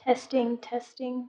Testing, testing.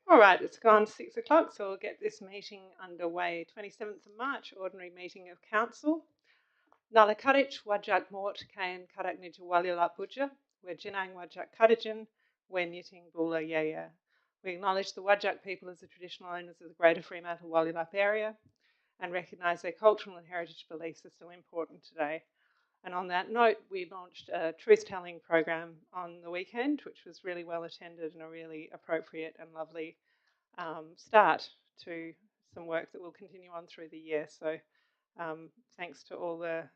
All right, it's gone 6 o'clock, so we'll get this meeting underway. 27th of March, ordinary meeting of council. Nala Kadich, Wajak Mort, Kayan Kadak Nija Walila Buja, we're Jinang Wajak Kadijin, we're Knitting Bula Yaya. We acknowledge the Wajak people as the traditional owners of the Greater Fremantle Walilap area and recognise their cultural and heritage beliefs are so important today. And on that note, we launched a truth-telling program on the weekend, which was really well attended and a really appropriate and lovely start to some work that will continue on through the year. So thanks to all the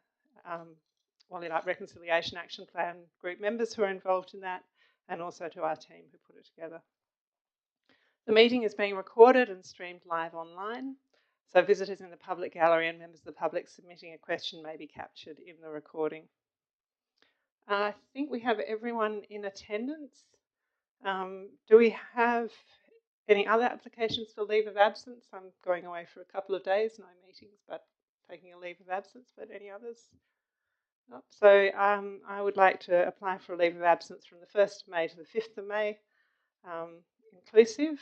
Walilap Reconciliation Action Plan group members who are involved in that, and also to our team who put it together. The meeting is being recorded and streamed live online, so visitors in the public gallery and members of the public submitting a question may be captured in the recording. I think we have everyone in attendance. Do we have any other applications for leave of absence? I'm going away for a couple of days, no meetings, but taking a leave of absence, but any others? Nope. So I would like to apply for a leave of absence from the 1st of May to the 5th of May, inclusive.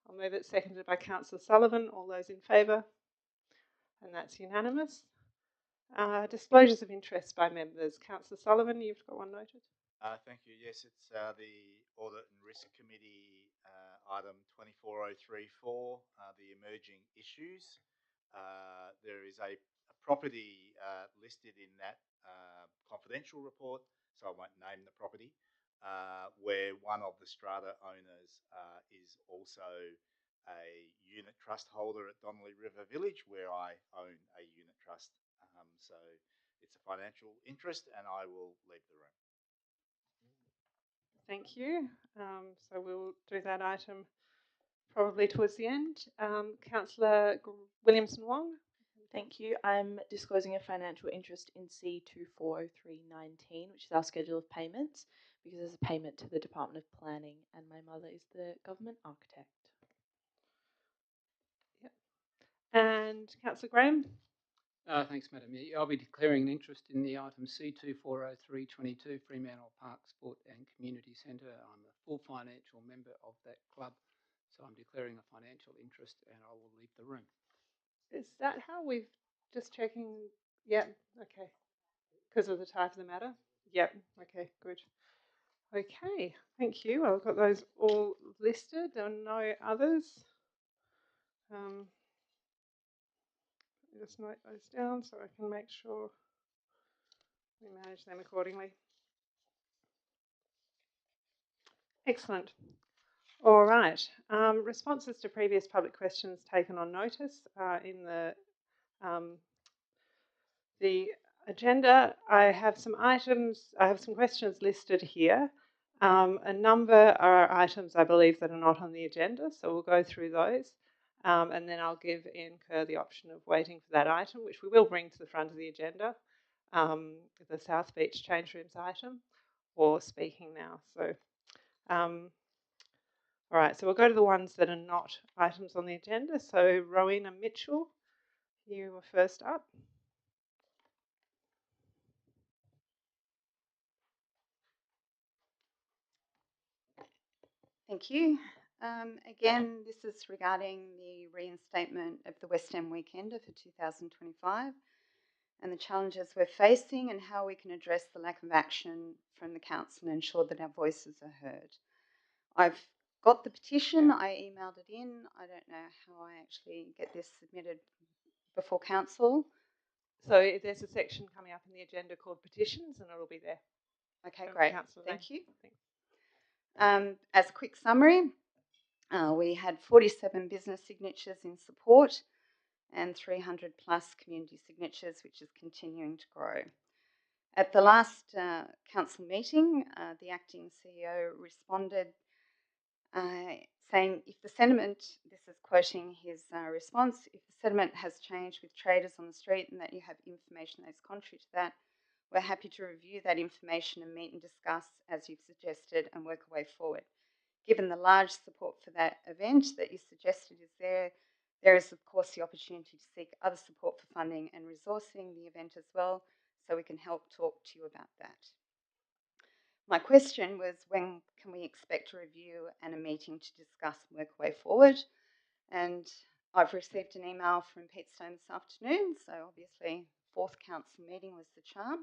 I'll move it, seconded by Councillor Sullivan. All those in favour? And that's unanimous. Disclosures of interest by members. Councillor Sullivan, you've got one noted. Thank you. Yes, it's the Audit and Risk Committee item 24034, the emerging issues. There is a property listed in that confidential report, so I won't name the property, where one of the strata owners is also a unit trust holder at Donnelly River Village, where I own a unit trust. So it's a financial interest, and I will leave the room. Thank you. So we'll do that item probably towards the end. Councillor Williamson Wong. Thank you. I'm disclosing a financial interest in C240319, which is our schedule of payments, because there's a payment to the Department of Planning and my mother is the government architect. Yep. And Councillor Graham. Thanks, Madam Mayor. I'll be declaring an interest in the item C240322, Fremantle Park Sport and Community Centre. I'm a full financial member of that club, so I'm declaring a financial interest and I will leave the room. Is that how we've just checking? Yep. Okay. Because of the type of the matter? Yep. Okay, good. Okay, thank you. I've got those all listed. There are no others. Just note those down so I can make sure we manage them accordingly. Excellent. All right. Responses to previous public questions taken on notice in the agenda. I have some items. I have some questions listed here. A number are items I believe that are not on the agenda, so we'll go through those. And then I'll give Ian Kerr the option of waiting for that item, which we will bring to the front of the agenda, the South Beach Change Rooms item, or speaking now. So, all right, so we'll go to the ones that are not items on the agenda. So, Rowena Mitchell, you were first up. Thank you. Again, this is regarding the reinstatement of the West End Weekender for 2025 and the challenges we're facing and how we can address the lack of action from the council and ensure that our voices are heard. I've got the petition, I emailed it in. I don't know how I actually get this submitted before council. So there's a section coming up in the agenda called petitions and it'll be there. Okay, great. Councillor, thank you. Thanks. As a quick summary, we had 47 business signatures in support and 300 plus community signatures, which is continuing to grow. At the last council meeting, the acting CEO responded saying, if the sentiment, this is quoting his response, if the sentiment has changed with traders on the street and that you have information that is contrary to that, we're happy to review that information and meet and discuss as you've suggested and work a way forward. Given the large support for that event that you suggested is there is of course the opportunity to seek other support for funding and resourcing the event as well, so we can help talk to you about that. My question was, when can we expect a review and a meeting to discuss and work a way forward? And I've received an email from Pete Stone this afternoon, so obviously 4th council meeting was the charm,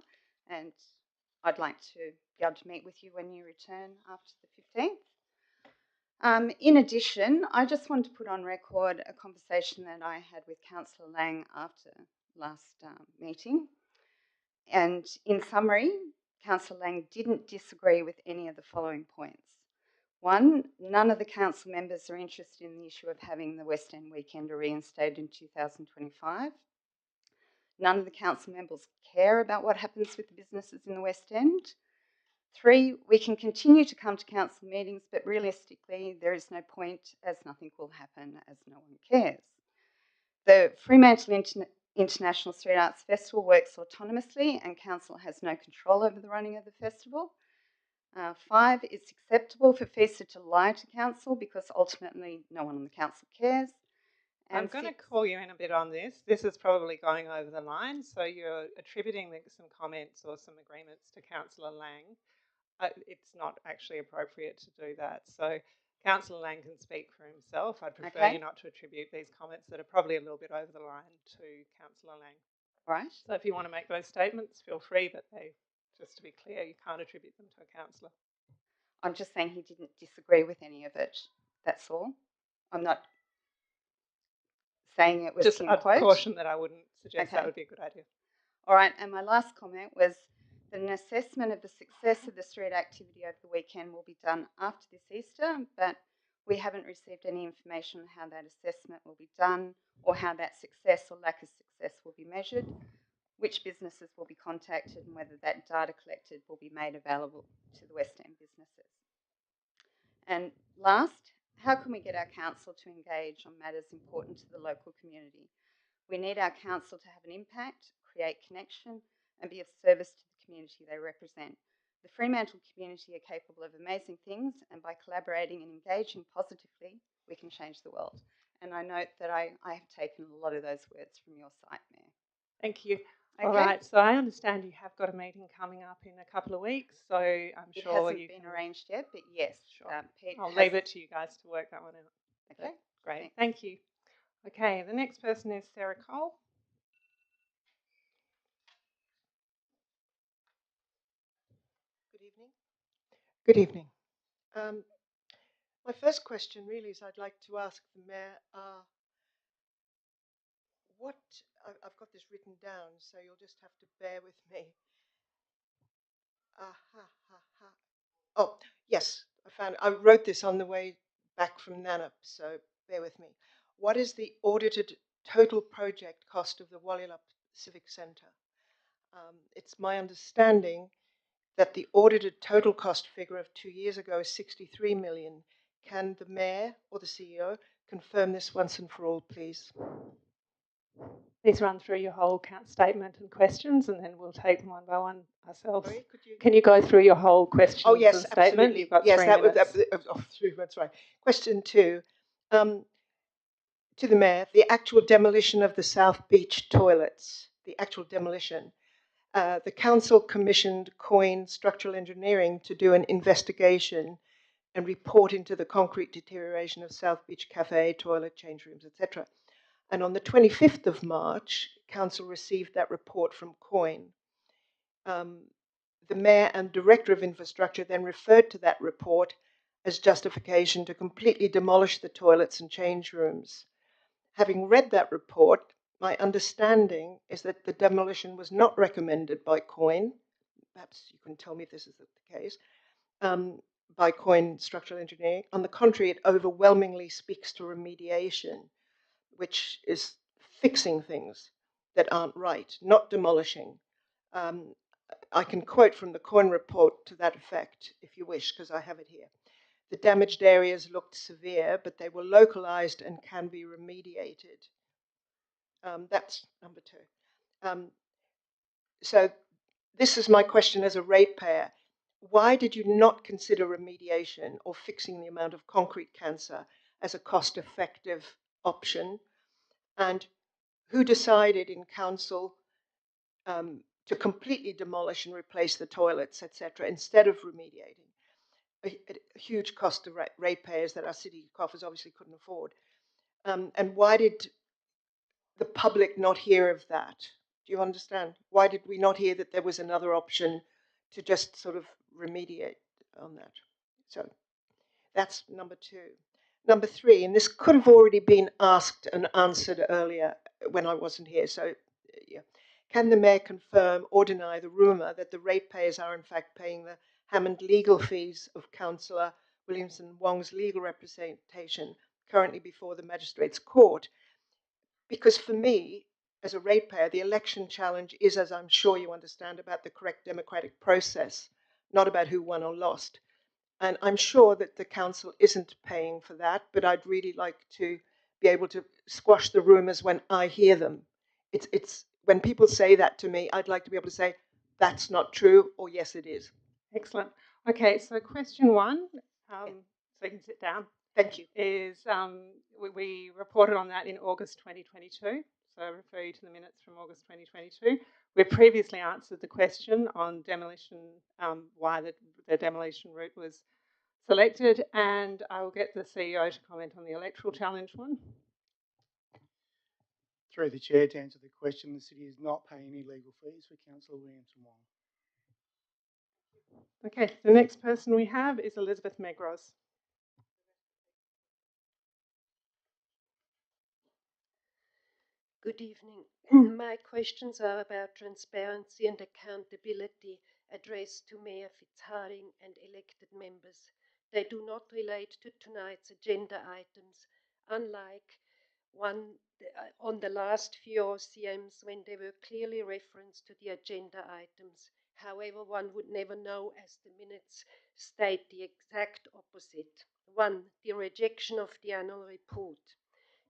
and I'd like to be able to meet with you when you return after the 15th. In addition, I just want to put on record a conversation that I had with Councillor Lang after last meeting. And in summary, Councillor Lang didn't disagree with any of the following points. 1, none of the council members are interested in the issue of having the West End Weekender reinstated in 2025. None of the council members care about what happens with the businesses in the West End. 3, we can continue to come to council meetings, but realistically, there is no point as nothing will happen as no one cares. The Fremantle International Street Arts Festival works autonomously and council has no control over the running of the festival. 5, it's acceptable for FISA to lie to council because ultimately no one on the council cares. And I'm going to call you in a bit on this. This is probably going over the line, so you're attributing some comments or some agreements to Councillor Lang. It's not actually appropriate to do that. So Councillor Lang can speak for himself. I'd prefer you not to attribute these comments that are probably a little bit over the line to Councillor Lang. Right. So if you want to make those statements, feel free, but just to be clear, you can't attribute them to a councillor. I'm just saying he didn't disagree with any of it. That's all. I'm not saying it was just in a quote. Caution that I wouldn't suggest that would be a good idea. All right, and my last comment was that an assessment of the success of the street activity over the weekend will be done after this Easter, but we haven't received any information on how that assessment will be done or how that success or lack of success will be measured, which businesses will be contacted and whether that data collected will be made available to the West End businesses. And last, how can we get our council to engage on matters important to the local community? We need our council to have an impact, create connection, and be of service to the community they represent. The Fremantle community are capable of amazing things, and by collaborating and engaging positively, we can change the world. And I note that I have taken a lot of those words from your site, Mayor. Thank you. Okay. All right, so I understand you have got a meeting coming up in a couple of weeks, so I'm it sure hasn't been can arranged yet, but yes, sure. Pete I'll leave it to you guys to work that one out. Okay, great. Thank you. Okay, the next person is Sarah Cole. Good evening. My first question really is I'd like to ask the Mayor, I've got this written down, so you'll just have to bear with me. Oh, yes, I wrote this on the way back from Nannup, so bear with me. What is the audited total project cost of the Walyalup Civic Centre? It's my understanding that the audited total cost figure of 2 years ago is 63 million. Can the Mayor or the CEO confirm this once and for all, please? Please run through your whole statement and questions, and then we'll take them one by one ourselves. Sorry, Can you go through your whole questions and statement? Absolutely. You've got yes, 3 that minutes. was 3 minutes, right. Question 2. To the Mayor, the actual demolition of the South Beach toilets, the actual demolition. The council commissioned Coyne Structural Engineering to do an investigation and report into the concrete deterioration of South Beach Cafe, toilet, change rooms, etc. And on the 25th of March, council received that report from Coyne. The Mayor and Director of Infrastructure then referred to that report as justification to completely demolish the toilets and change rooms. Having read that report, my understanding is that the demolition was not recommended by Coyne. Perhaps you can tell me if this is the case. By Coyne Structural Engineering. On the contrary, it overwhelmingly speaks to remediation, which is fixing things that aren't right, not demolishing. I can quote from the Coyne report to that effect, if you wish, because I have it here. The damaged areas looked severe, but they were localized and can be remediated. That's number 2. So this is my question as a ratepayer. Why did you not consider remediation or fixing the amount of concrete cancer as a cost-effective option? And who decided in council to completely demolish and replace the toilets, etc., instead of remediating? a huge cost to ratepayers that our city coffers obviously couldn't afford. And why did the public not hear of that? Do you understand? Why did we not hear that there was another option to just sort of remediate on that? So that's number two. Number three, and this could have already been asked and answered earlier when I wasn't here. So, yeah. Can the Mayor confirm or deny the rumour that the ratepayers are in fact paying the Hammond legal fees of Councillor Williamson Wong's legal representation currently before the Magistrates Court? Because for me, as a ratepayer, the election challenge is, as I'm sure you understand, about the correct democratic process, not about who won or lost. And I'm sure that the council isn't paying for that, but I'd really like to be able to squash the rumours when I hear them. It's when people say that to me, I'd like to be able to say, that's not true, or yes, it is. Excellent. Okay, so question one, so you can sit down. Thank you. Is we reported on that in August 2022. So I refer you to the minutes from August 2022. We previously answered the question on demolition, why the demolition route was selected, and I will get the CEO to comment on the electoral challenge one. Through the chair, to answer the question, the city is not paying any legal fees for Councillor Williamson Wong. Okay, the next person we have is Elizabeth Megros. Good evening. My questions are about transparency and accountability addressed to Mayor Fitzhardinge and elected members. They do not relate to tonight's agenda items, unlike one on the last few OCMs when they were clearly referenced to the agenda items. However, one would never know, as the minutes state the exact opposite. 1. The rejection of the annual report.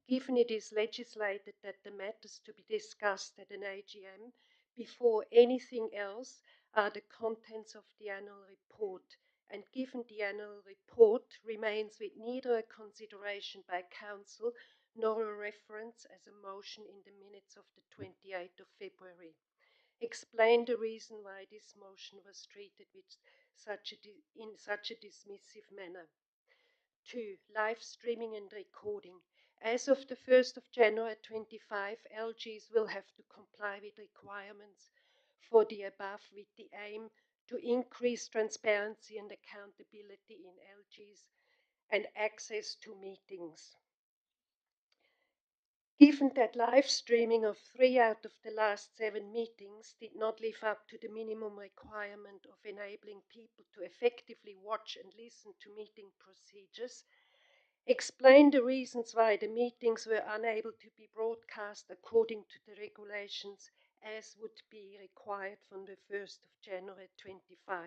Given it is legislated that the matters to be discussed at an AGM before anything else are the contents of the annual report, and given the annual report remains with neither a consideration by Council nor a reference as a motion in the minutes of the 28th of February. Explain the reason why this motion was treated with in such a dismissive manner. 2. Live streaming and recording. As of the 1st of January 25, LGs will have to comply with requirements for the above with the aim to increase transparency and accountability in LGs and access to meetings. Given that live streaming of 3 out of the last 7 meetings did not live up to the minimum requirement of enabling people to effectively watch and listen to meeting procedures, explain the reasons why the meetings were unable to be broadcast according to the regulations as would be required from the 1st of January 25.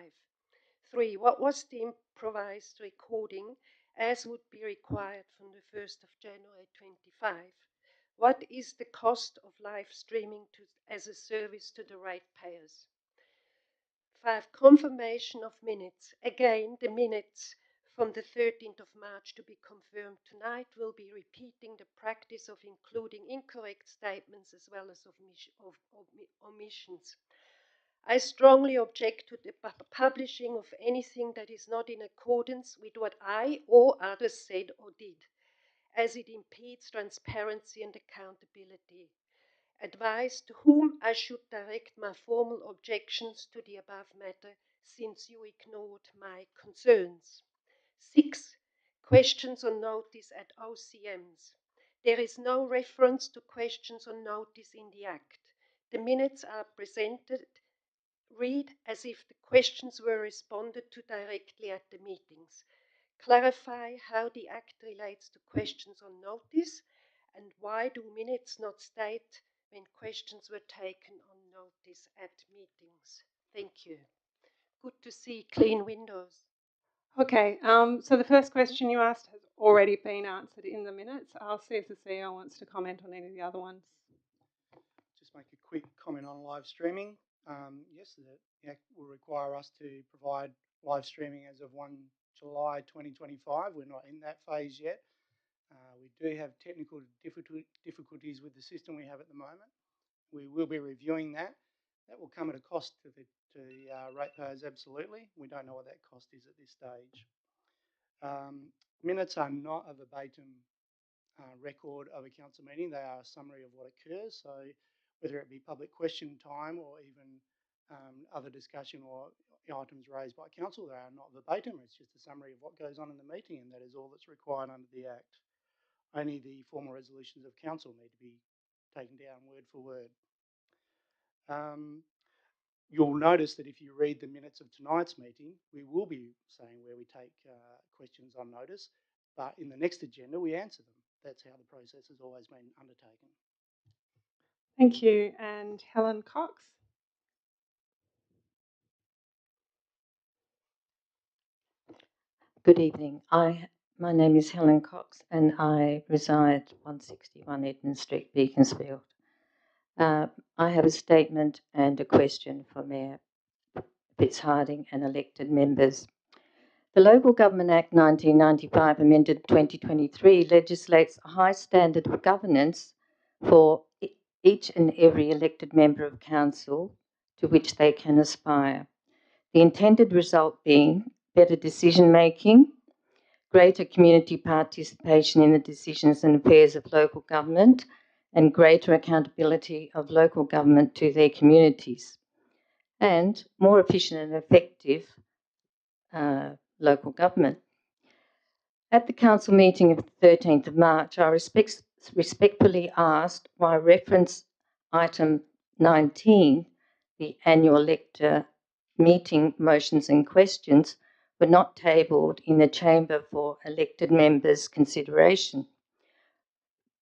3. What was the improvised recording as would be required from the 1st of January 25? What is the cost of live streaming as a service to the ratepayers? 5. Confirmation of minutes. Again, the minutes from the 13th of March to be confirmed tonight will be repeating the practice of including incorrect statements as well as omissions. I strongly object to the publishing of anything that is not in accordance with what I or others said or did, as it impedes transparency and accountability. Advise to whom I should direct my formal objections to the above matter, since you ignored my concerns. 6. Questions on notice at OCMs. There is no reference to questions on notice in the Act. The minutes are read as if the questions were responded to directly at the meetings. Clarify how the Act relates to questions on notice, and why do minutes not state when questions were taken on notice at meetings. Thank you. Good to see clean windows. Okay, so the first question you asked has already been answered in the minutes. I'll see if the CEO wants to comment on any of the other ones. Just make a quick comment on live streaming. Yes, the Act will require us to provide live streaming as of 1 July 2025. We're not in that phase yet. We do have technical difficulties with the system we have at the moment. We will be reviewing that. That will come at a cost to to the ratepayers, absolutely. We don't know what that cost is at this stage. Minutes are not a verbatim record of a council meeting. They are a summary of what occurs. So whether it be public question time or even other discussion or items raised by council, they are not verbatim. It's just a summary of what goes on in the meeting, and that is all that's required under the Act. Only the formal resolutions of council need to be taken down word for word. You'll notice that if you read the minutes of tonight's meeting, we will be saying where we take questions on notice, but in the next agenda we answer them. That's how the process has always been undertaken. Thank you. And Helen Cox? Good evening. My name is Helen Cox and I reside 161 Edmund Street, Beaconsfield. I have a statement and a question for Mayor Fitzhardinge and elected members. The Local Government Act 1995, amended 2023, legislates a high standard of governance for each and every elected member of council to which they can aspire. The intended result being better decision making, greater community participation in the decisions and affairs of local government, and greater accountability of local government to their communities, and more efficient and effective local government. At the council meeting of the 13th of March, I respectfully asked why reference item 19, the annual elector meeting motions and questions, were not tabled in the chamber for elected members' consideration.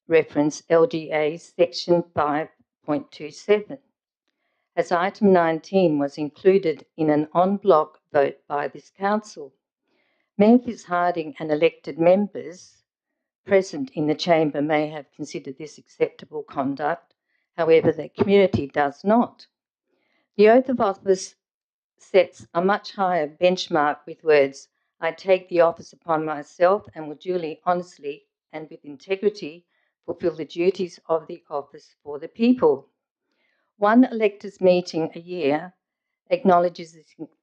Reference LGA section 5.27. As item 19 was included in an en bloc vote by this council. Mayor Fitzhardinge and elected members present in the chamber may have considered this acceptable conduct, however, the community does not. The oath of office sets a much higher benchmark with words, I take the office upon myself and will duly, honestly, and with integrity fulfil the duties of the office for the people. One electors' meeting a year acknowledges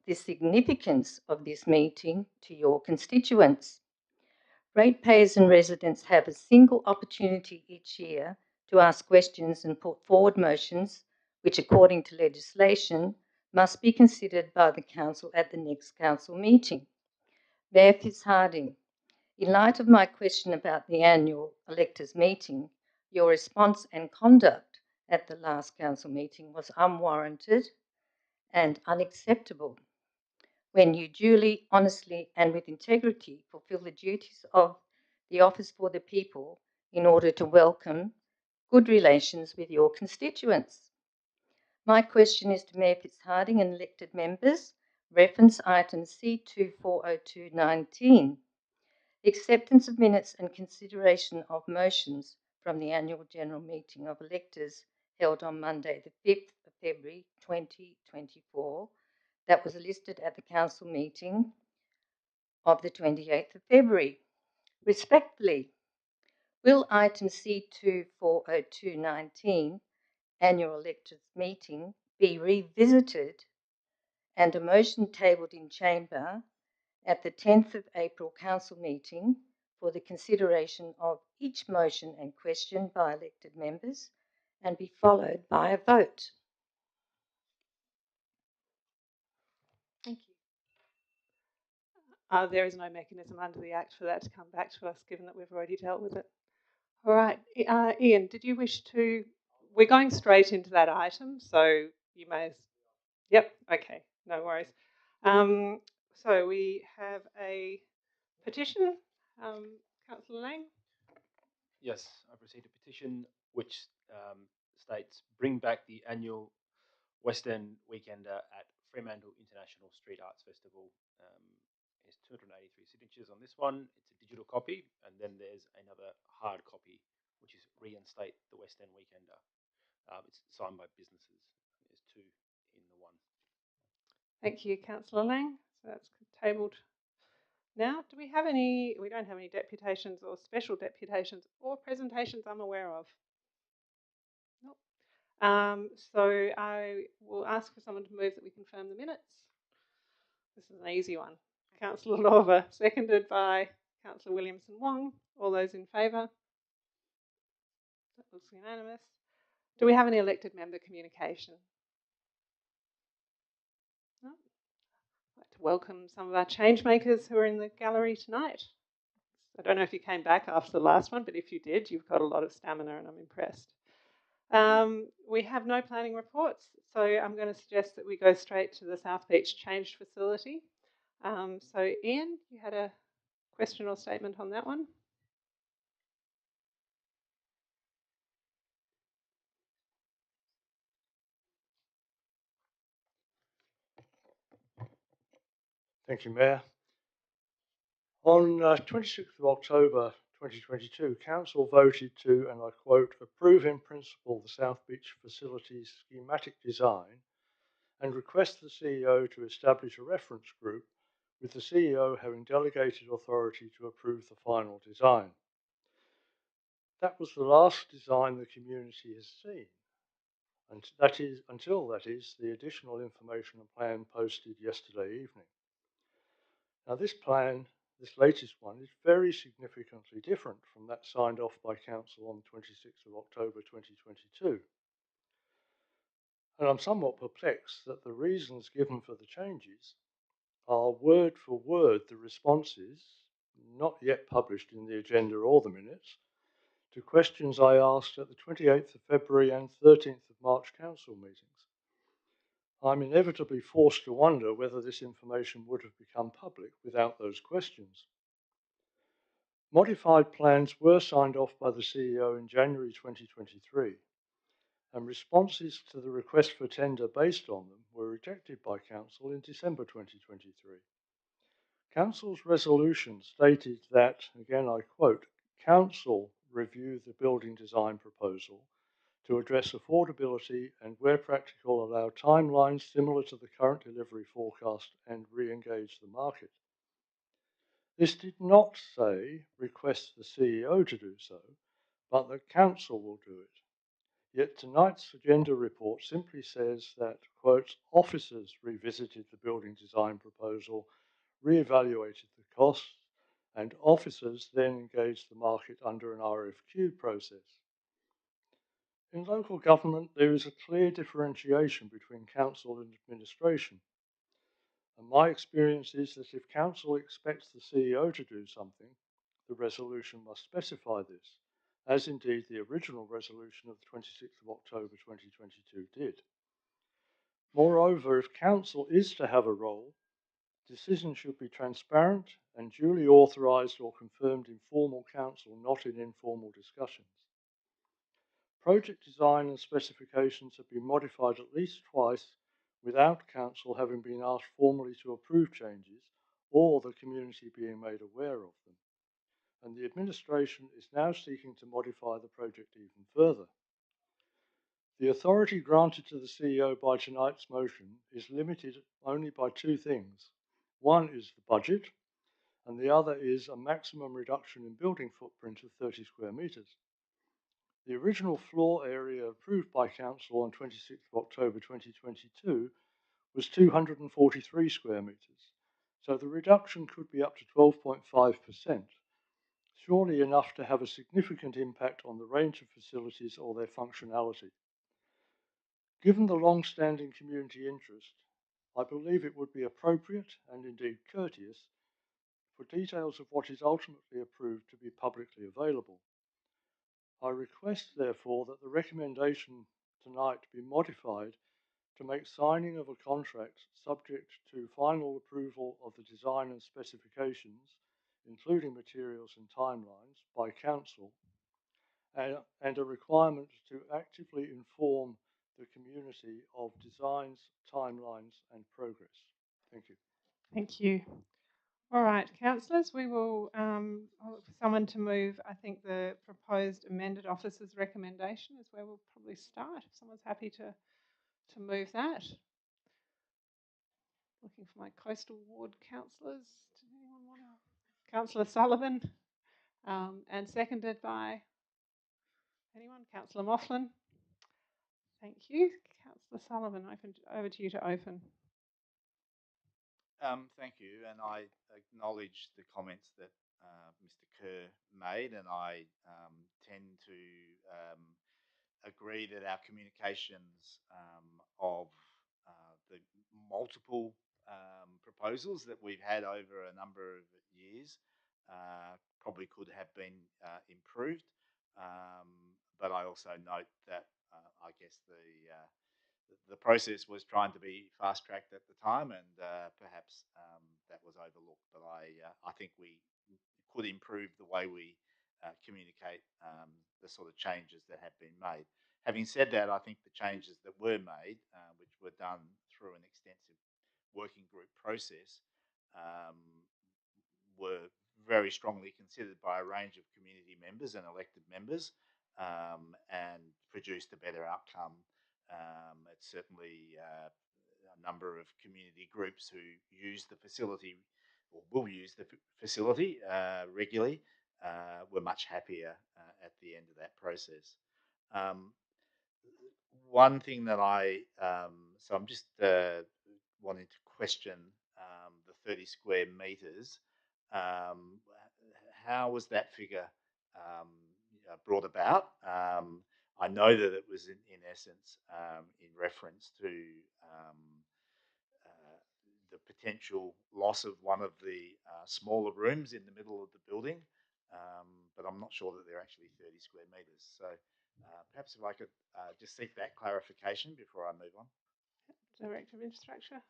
the significance of this meeting to your constituents. Ratepayers and residents have a single opportunity each year to ask questions and put forward motions, which, according to legislation, must be considered by the council at the next council meeting. Mayor Fitzhardinge, in light of my question about the annual electors' meeting, your response and conduct at the last council meeting was unwarranted and unacceptable. When you duly, honestly, and with integrity fulfill the duties of the office for the people in order to welcome good relations with your constituents. My question is to Mayor Fitzhardinge and elected members. Reference item C240219. Acceptance of minutes and consideration of motions from the annual general meeting of electors held on Monday, the 5th of February 2024, that was listed at the council meeting of the 28th of February. Respectfully, will item C240219, annual electors meeting, be revisited and a motion tabled in chamber at the 10th of April council meeting for the consideration of each motion and question by elected members and be followed by a vote? Thank you. There is no mechanism under the Act for that to come back to us, given that we've already dealt with it. All right, Ian, did you wish to? We're going straight into that item, so you may. Yep. Okay. No worries. So we have a petition, Councillor Lang. Yes, I've received a petition which states bring back the annual West End Weekender at Fremantle International Street Arts Festival. There's 283 signatures on this one. It's a digital copy, and then there's another hard copy, which is reinstate the West End Weekender. It's signed by businesses. There's two in the one. Thank you, Councillor Lang. So that's tabled. Now, do we have any? We don't have any deputations or special deputations or presentations I'm aware of. Nope. So I will ask for someone to move that we confirm the minutes. This is an easy one. Councillor Lorber, seconded by Councillor Williamson Wong. All those in favour? That looks unanimous. Do we have any elected member communication? No? I'd like to welcome some of our change makers who are in the gallery tonight. I don't know if you came back after the last one, but if you did, you've got a lot of stamina and I'm impressed. We have no planning reports, so I'm going to suggest that we go straight to the South Beach Changed Facility. So Ian, you had a question or statement on that one? Thank you, Mayor. On 26th of October 2022, Council voted to, and I quote, approve in principle the South Beach facilities schematic design and request the CEO to establish a reference group with the CEO having delegated authority to approve the final design. That was the last design the community has seen, and until the additional information and plan posted yesterday evening. Now this plan, this latest one, is very significantly different from that signed off by Council on the 26th of October 2022. And I'm somewhat perplexed that the reasons given for the changes are word for word the responses, not yet published in the agenda or the minutes, to questions I asked at the 28th of February and 13th of March Council meetings. I'm inevitably forced to wonder whether this information would have become public without those questions. Modified plans were signed off by the CEO in January 2023, and responses to the request for tender based on them were rejected by Council in December 2023. Council's resolution stated that, again I quote, Council review the building design proposal to address affordability and, where practical, allow timelines similar to the current delivery forecast and re-engage the market. This did not say request the CEO to do so, but that Council will do it. Yet tonight's agenda report simply says that, quote, officers revisited the building design proposal, re-evaluated the costs, and officers then engaged the market under an RFQ process. In local government, there is a clear differentiation between council and administration. And my experience is that if council expects the CEO to do something, the resolution must specify this, as indeed the original resolution of the 26th of October 2022 did. Moreover, if council is to have a role, decisions should be transparent and duly authorised or confirmed in formal council, not in informal discussions. Project design and specifications have been modified at least twice without council having been asked formally to approve changes or the community being made aware of them. And the administration is now seeking to modify the project even further. The authority granted to the CEO by tonight's motion is limited only by two things. One is the budget, and the other is a maximum reduction in building footprint of 30 square metres. The original floor area approved by Council on 26th of October 2022 was 243 square metres, so the reduction could be up to 12.5%, surely enough to have a significant impact on the range of facilities or their functionality. Given the long-standing community interest, I believe it would be appropriate and indeed courteous for details of what is ultimately approved to be publicly available. I request, therefore, that the recommendation tonight be modified to make signing of a contract subject to final approval of the design and specifications, including materials and timelines, by Council, and a requirement to actively inform the community of designs, timelines and progress. Thank you. Thank you. All right, councillors, we will I'll look for someone to move. I think the proposed amended officer's recommendation is where we'll probably start. If someone's happy to move that. Looking for my coastal ward councillors. Does anyone want to? Councillor Sullivan, and seconded by anyone? Councillor Moughlin. Thank you. Councillor Sullivan, over to you to open. Thank you, and I acknowledge the comments that Mr. Kerr made, and I tend to agree that our communications of the multiple proposals that we've had over a number of years probably could have been improved. But I also note that I guess the process was trying to be fast tracked at the time, and perhaps that was overlooked. But I think we could improve the way we communicate the sort of changes that have been made. Having said that, I think the changes that were made, which were done through an extensive working group process, were very strongly considered by a range of community members and elected members, and produced a better outcome. It's certainly a number of community groups who use the facility or will use the facility regularly were much happier at the end of that process. One thing that so I'm just wanting to question the 30 square metres. How was that figure brought about? I know that it was in essence in reference to the potential loss of one of the smaller rooms in the middle of the building, but I'm not sure that they're actually 30 square metres. So perhaps if I could just seek that clarification before I move on. Director of Infrastructure.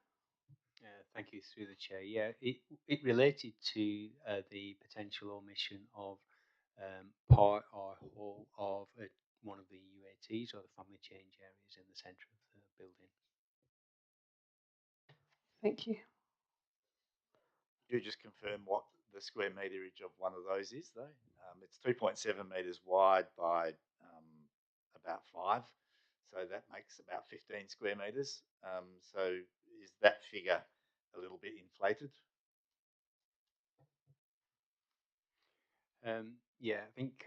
Thank you, through the chair. Yeah, it related to the potential omission of part or whole of one of the UATs or the family change areas in the centre of the building. Thank you. You just confirm what the square meterage of one of those is, though. It's 2.7 metres wide by about 5, so that makes about 15 square metres. So is that figure a little bit inflated? Yeah, I think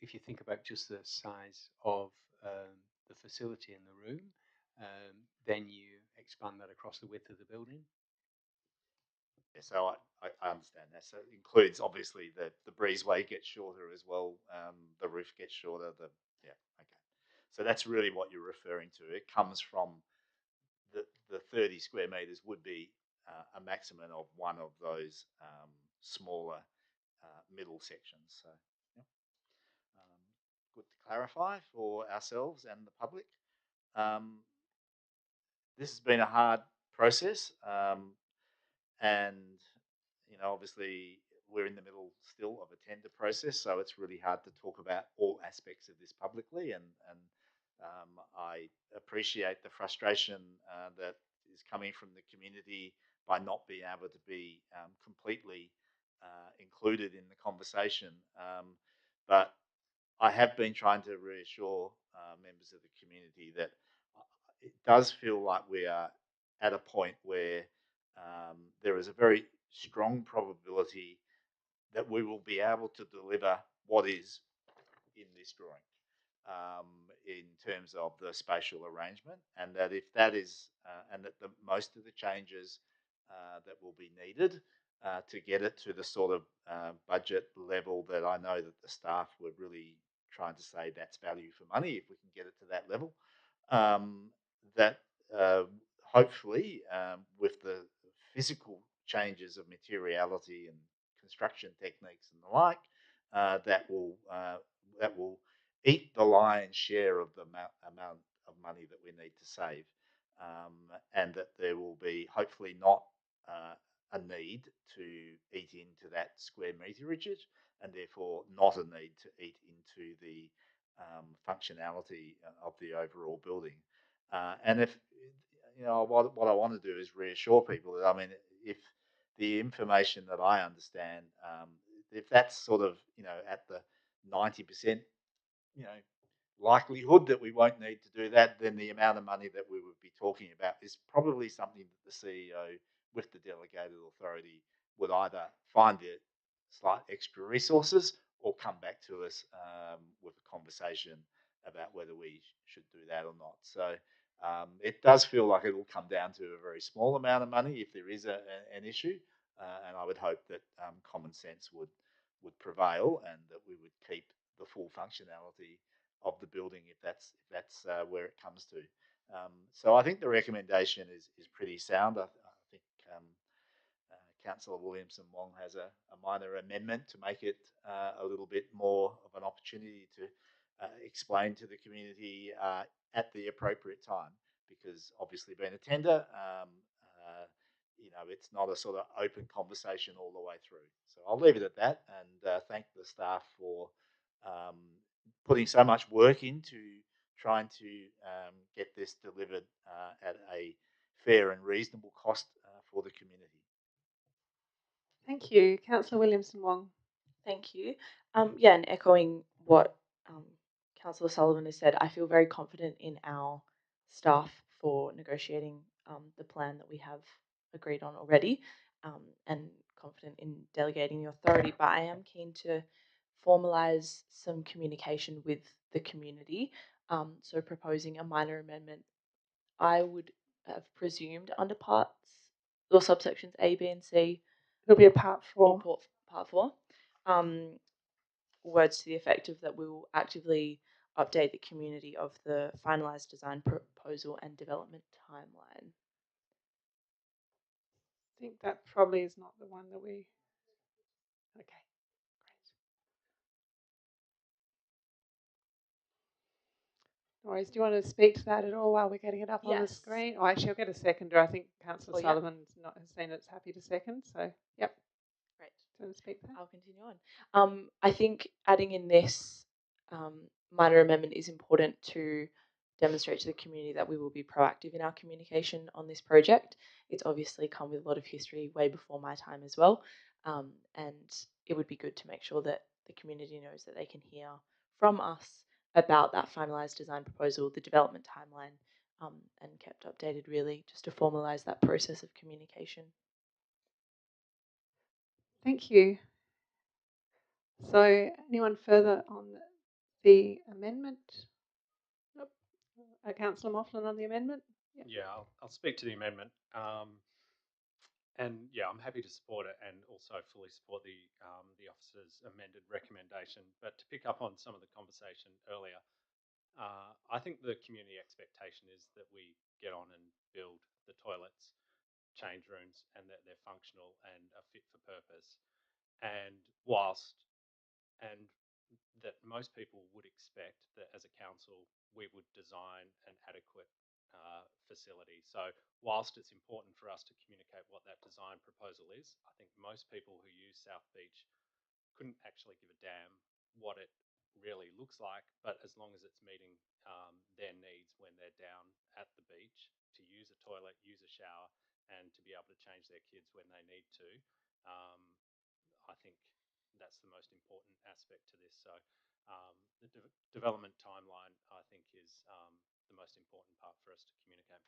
if you think about just the size of the facility in the room, then you expand that across the width of the building. Yeah, so I understand that. So it includes obviously the breezeway gets shorter as well. The roof gets shorter. Okay. So that's really what you're referring to. It comes from the 30 square metres would be a maximum of one of those smaller middle sections. So yeah. Good to clarify for ourselves and the public. This has been a hard process, and obviously we're in the middle still of a tender process, so it's really hard to talk about all aspects of this publicly. And I appreciate the frustration that is coming from the community by not being able to be completely included in the conversation. But I have been trying to reassure members of the community that it does feel like we are at a point where there is a very strong probability that we will be able to deliver what is in this drawing in terms of the spatial arrangement, and that if that is, and that most of the changes that will be needed to get it to the sort of budget level that I know that the staff were really trying to say that's value for money if we can get it to that level, that hopefully with the physical changes of materiality and construction techniques and the like, that will eat the lion's share of the amount of money that we need to save, and that there will be hopefully not a need to eat into that square meterage, and therefore not a need to eat into the functionality of the overall building. And if what I want to do is reassure people that, I mean, if the information that I understand, if that's sort of at the 90% likelihood that we won't need to do that, then the amount of money that we would be talking about is probably something that the CEO with the delegated authority would either find the slight extra resources or come back to us with a conversation about whether we should do that or not. So it does feel like it will come down to a very small amount of money if there is an issue, and I would hope that common sense would prevail and that we would keep the full functionality of the building if that's where it comes to. So I think the recommendation is pretty sound. I think Councillor Williamson Wong has a minor amendment to make it a little bit more of an opportunity to explain to the community at the appropriate time, because obviously being a tender, it's not a sort of open conversation all the way through. So I'll leave it at that and thank the staff for putting so much work into trying to get this delivered at a fair and reasonable cost for the community. Thank you. Councillor Williamson Wong. Thank you. Yeah, and echoing what Councillor Sullivan has said, I feel very confident in our staff for negotiating the plan that we have agreed on already, and confident in delegating the authority. But I am keen to formalise some communication with the community. So proposing a minor amendment, I would have presumed under parts or subsections A, B, and C. It'll be a part 4. Part 4. Words to the effect of that we will actively update the community of the finalised design proposal and development timeline. I think that probably is not the one that we... Okay, great. No worries. Do you want to speak to that at all while we're getting it up on the screen? Oh, actually, I'll get a seconder. I think Councillor Sullivan has seen it's happy to second. So, yep. Great. Do you want to speak to that? I'll continue on. I think adding in this minor amendment is important to demonstrate to the community that we will be proactive in our communication on this project. It's obviously come with a lot of history way before my time as well, and it would be good to make sure that the community knows that they can hear from us about that finalised design proposal, the development timeline, and kept updated really just to formalise that process of communication. Thank you. So, anyone further on the amendment? Nope. Councillor Mofflin on the amendment? Yep. Yeah, I'll speak to the amendment. And yeah, I'm happy to support it and also fully support the officer's amended recommendation. But to pick up on some of the conversation earlier, I think the community expectation is that we get on and build the toilets, change rooms, and that they're functional and are fit for purpose. And that most people would expect that as a council we would design an adequate facility. So whilst it's important for us to communicate what that design proposal is, I think most people who use South Beach couldn't actually give a damn what it really looks like, but as long as it's meeting their needs when they're down at the beach to use a toilet, use a shower, and to be able to change their kids when they need to, I think that's the most important aspect to this. So the development timeline, I think, is the most important part for us to communicate.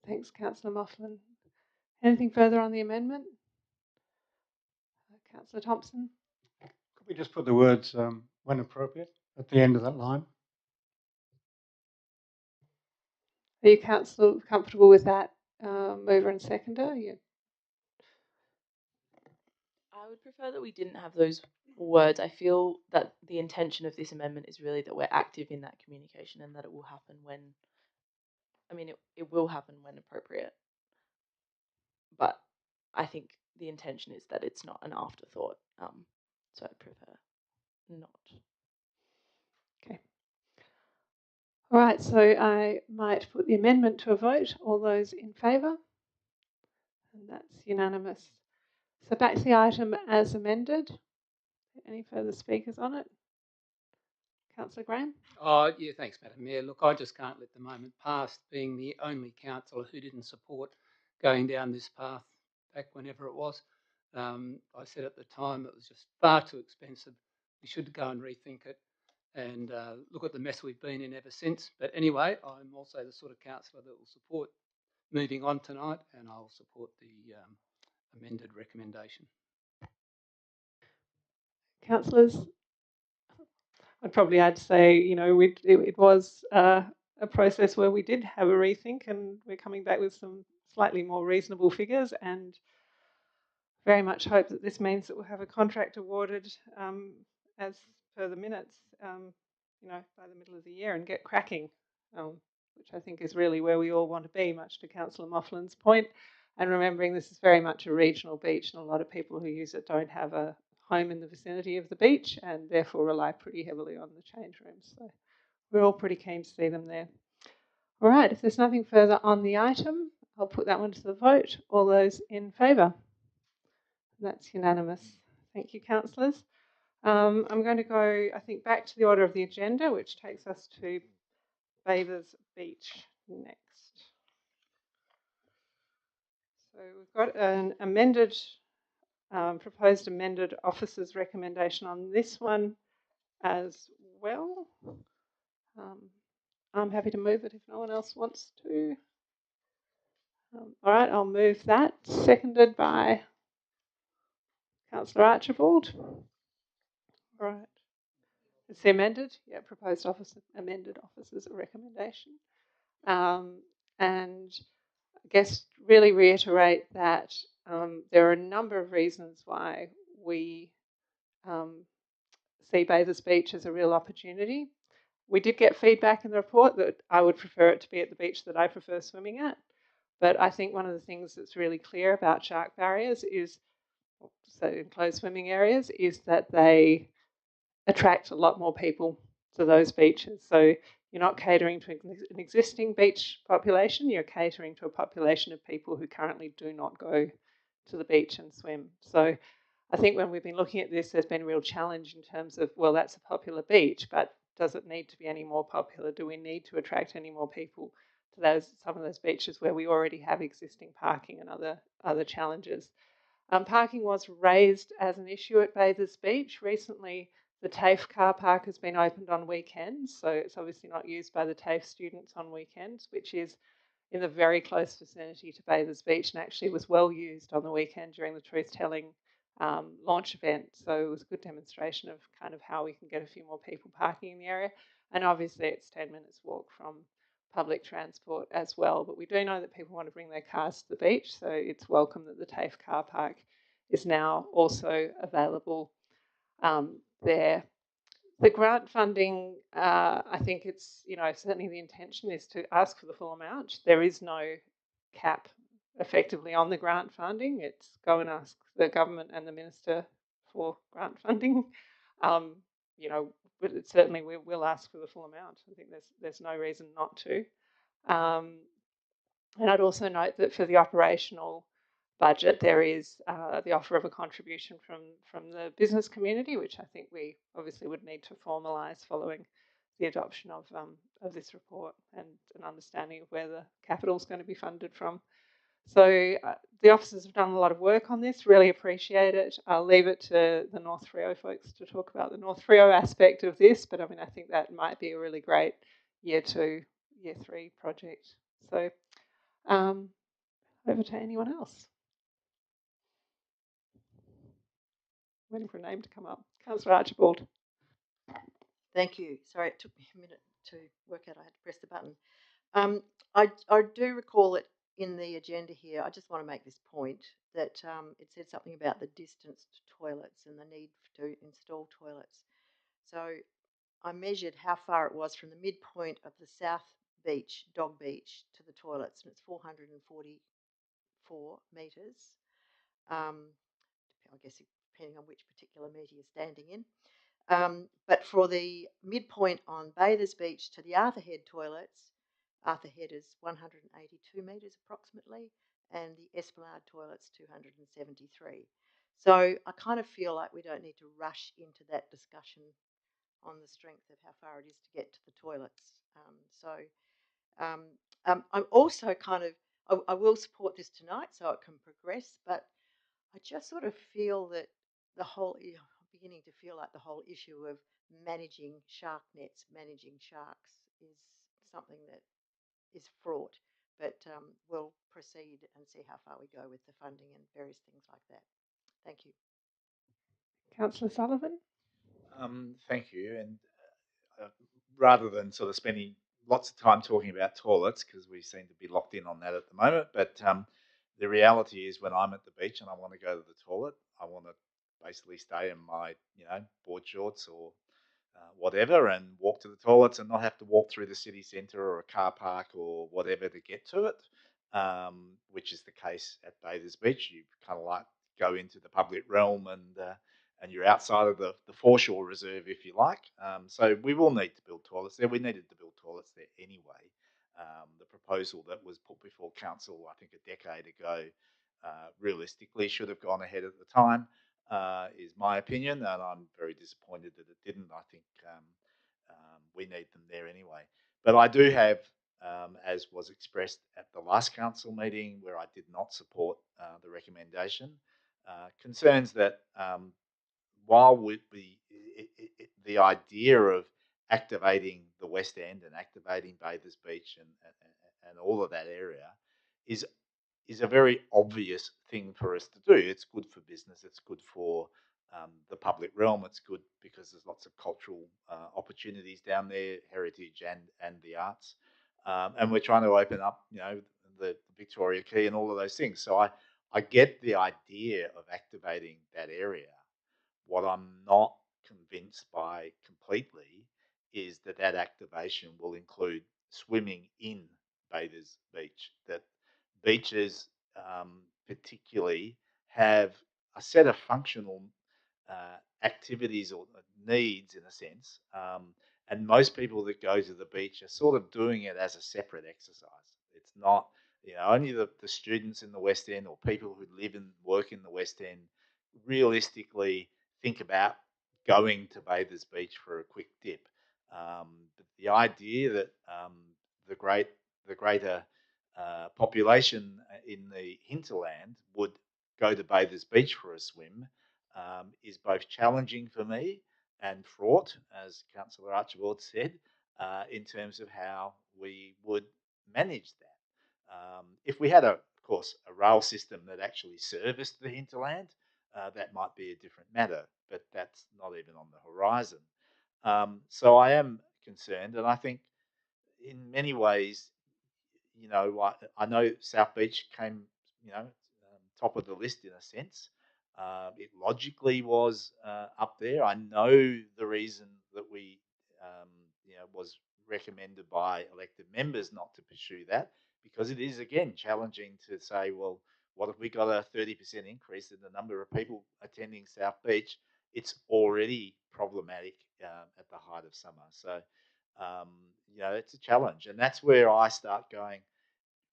Thanks, Councillor Mofflin. Anything further on the amendment? Councillor Thompson? Could we just put the words when appropriate at the end of that line? Are you, Councillor, comfortable with that, mover and seconder? I would prefer that we didn't have those words. I feel that the intention of this amendment is really that we're active in that communication and that it will happen when, it will happen when appropriate. But I think the intention is that it's not an afterthought. So I prefer not. Okay. All right, so I might put the amendment to a vote. All those in favour? And that's unanimous. So back to the item as amended. Any further speakers on it? Councillor Graham? Oh, yeah, thanks, Madam Mayor. Look, I just can't let the moment pass being the only councillor who didn't support going down this path back whenever it was. I said at the time it was just far too expensive. We should go and rethink it and look at the mess we've been in ever since. But anyway, I'm also the sort of councillor that will support moving on tonight, and I'll support the amended recommendation. Councillors? I'd probably add to say, it was a process where we did have a rethink, and we're coming back with some slightly more reasonable figures, and very much hope that this means that we'll have a contract awarded as per the minutes, by the middle of the year and get cracking, which I think is really where we all want to be, much to Councillor Moughlin's point. And remembering this is very much a regional beach, and a lot of people who use it don't have a home in the vicinity of the beach and therefore rely pretty heavily on the change rooms. So we're all pretty keen to see them there. All right, if there's nothing further on the item, I'll put that one to the vote. All those in favour? That's unanimous. Thank you, councillors. I'm going to go, I think, back to the order of the agenda, which takes us to Bathers Beach next. So we've got an amended, proposed amended officer's recommendation on this one as well. I'm happy to move it if no one else wants to. All right, I'll move that. Seconded by Councillor Archibald. All right. It's the amended, proposed officer, amended officer's recommendation. And I guess really reiterate that there are a number of reasons why we see Bathers Beach as a real opportunity. We did get feedback in the report that I would prefer it to be at the beach that I prefer swimming at. But I think one of the things that's really clear about shark barriers is, so enclosed swimming areas, is that they attract a lot more people to those beaches. So you're not catering to an existing beach population, you're catering to a population of people who currently do not go to the beach and swim. So I think when we've been looking at this, there's been a real challenge in terms of, well, that's a popular beach, but does it need to be any more popular? Do we need to attract any more people to some of those beaches where we already have existing parking and other challenges? Parking was raised as an issue at Bathers Beach. Recently, the TAFE car park has been opened on weekends, so it's obviously not used by the TAFE students on weekends, which is in the very close vicinity to Bathers Beach, and actually was well used on the weekend during the truth-telling launch event. So it was a good demonstration of kind of how we can get a few more people parking in the area. And obviously it's 10 minutes walk from public transport as well. But we do know that people want to bring their cars to the beach, so it's welcome that the TAFE car park is now also available there. The grant funding, I think it's, certainly the intention is to ask for the full amount. There is no cap effectively on the grant funding. It's go and ask the government and the minister for grant funding. But certainly we will ask for the full amount. I think there's no reason not to. And I'd also note that for the operational budget, there is the offer of a contribution from the business community, which I think we obviously would need to formalise following the adoption of this report and an understanding of where the capital is going to be funded from. So the officers have done a lot of work on this, really appreciate it. I'll leave it to the North Freo folks to talk about the North Freo aspect of this, but I mean, I think that might be a really great year 2, year 3 project. So over to anyone else. Waiting for a name to come up. Councillor Archibald. Thank you. Sorry, it took me a minute to work out I had to press the button. I do recall it in the agenda here. I just want to make this point that it said something about the distance to toilets and the need to install toilets. So I measured how far it was from the midpoint of the South Beach, Dog Beach, to the toilets, and it's 444 metres. I guess depending on which particular metre you're standing in. But for the midpoint on Bathers Beach to the Arthur Head toilets, Arthur Head is 182 metres approximately, and the Esplanade toilets 273. So I kind of feel like we don't need to rush into that discussion on the strength of how far it is to get to the toilets. I'm also I will support this tonight so it can progress, but I just sort of feel that I'm beginning to feel like the whole issue of managing shark nets, managing sharks is something that is fraught. But we'll proceed and see how far we go with the funding and various things like that. Thank you. Councillor Sullivan. Thank you. And rather than sort of spending lots of time talking about toilets, because we seem to be locked in on that at the moment, but the reality is when I'm at the beach and I want to go to the toilet, I want to basically stay in my, board shorts or whatever and walk to the toilets and not have to walk through the city centre or a car park or whatever to get to it, which is the case at Bathers Beach. You kind of like go into the public realm and you're outside of the foreshore reserve, if you like. So we will need to build toilets there. We needed to build toilets there anyway. The proposal that was put before council, I think a decade ago, realistically should have gone ahead at the time, is my opinion, and I'm very disappointed that it didn't. I think we need them there anyway. But I do have, as was expressed at the last council meeting, where I did not support the recommendation, concerns that while the idea of activating the West End and activating Bathers Beach and all of that area is a very obvious thing for us to do. It's good for business. It's good for the public realm. It's good because there's lots of cultural opportunities down there, heritage and the arts. And we're trying to open up, the Victoria Quay and all of those things. So I get the idea of activating that area. What I'm not convinced by completely is that activation will include swimming in Bathers Beach. That beaches, particularly, have a set of functional activities or needs, in a sense, and most people that go to the beach are sort of doing it as a separate exercise. It's not, only the students in the West End or people who live and work in the West End realistically think about going to Bathers Beach for a quick dip. But the idea that the greater population in the hinterland would go to Bathers Beach for a swim is both challenging for me and fraught, as Councillor Archibald said, in terms of how we would manage that. If we had, of course, a rail system that actually serviced the hinterland, that might be a different matter, but that's not even on the horizon. So I am concerned, and I think in many ways, I know South Beach came, top of the list in a sense. It logically was up there. I know the reason that we, was recommended by elected members not to pursue that, because it is, again, challenging to say, well, what if we got a 30% increase in the number of people attending South Beach? It's already problematic at the height of summer. So, it's a challenge. And that's where I start going,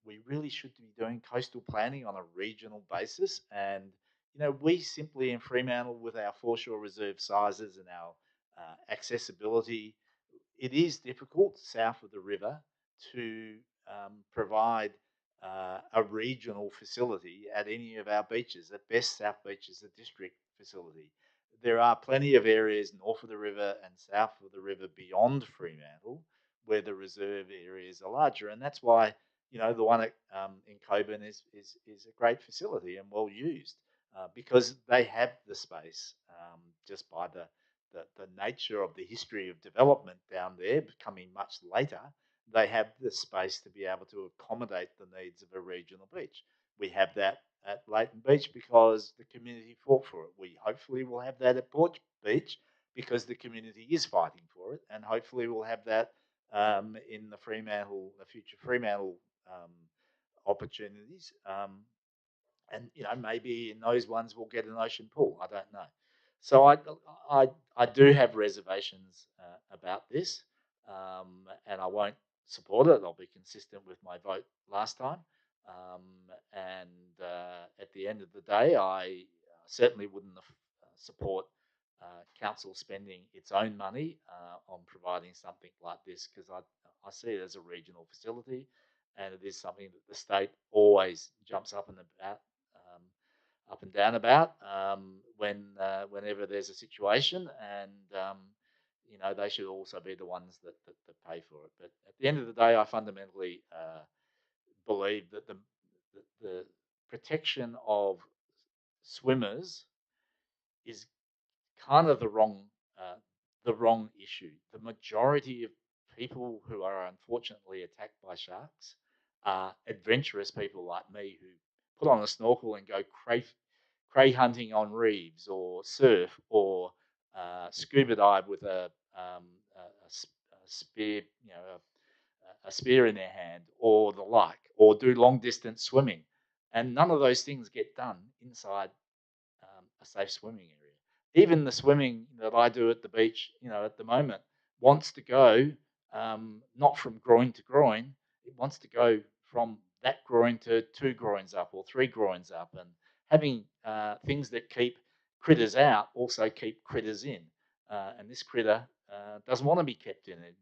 we really should be doing coastal planning on a regional basis. And, we simply in Fremantle, with our foreshore reserve sizes and our accessibility, it is difficult south of the river to provide a regional facility at any of our beaches. At best, South Beach is a district facility. There are plenty of areas north of the river and south of the river beyond Fremantle where the reserve areas are larger, and that's why the one at, in Coburn is a great facility and well used because they have the space just by the nature of the history of development down there becoming much later. They have the space to be able to accommodate the needs of a regional beach. We have that at Leighton Beach because the community fought for it. We hopefully will have that at Port Beach because the community is fighting for it, and hopefully we'll have that in the future Fremantle opportunities. And maybe in those ones we'll get an ocean pool. I don't know. So I do have reservations about this, and I won't support it. I'll be consistent with my vote last time. And at the end of the day, I certainly wouldn't support council spending its own money on providing something like this, because I see it as a regional facility, and it is something that the state always jumps up and down about whenever there's a situation, and they should also be the ones that pay for it. But at the end of the day, I fundamentally believe that the protection of swimmers is kind of the wrong the wrong issue. The majority of people who are unfortunately attacked by sharks are adventurous people like me who put on a snorkel and go cray hunting on reefs or surf or scuba dive with a spear, a spear in their hand or the like, or do long distance swimming. And none of those things get done inside a safe swimming area. Even the swimming that I do at the beach, at the moment, wants to go not from groin to groin. It wants to go from that groin to 2 groins up or 3 groins up, and having things that keep critters out also keep critters in. And this critter doesn't want to be kept in it,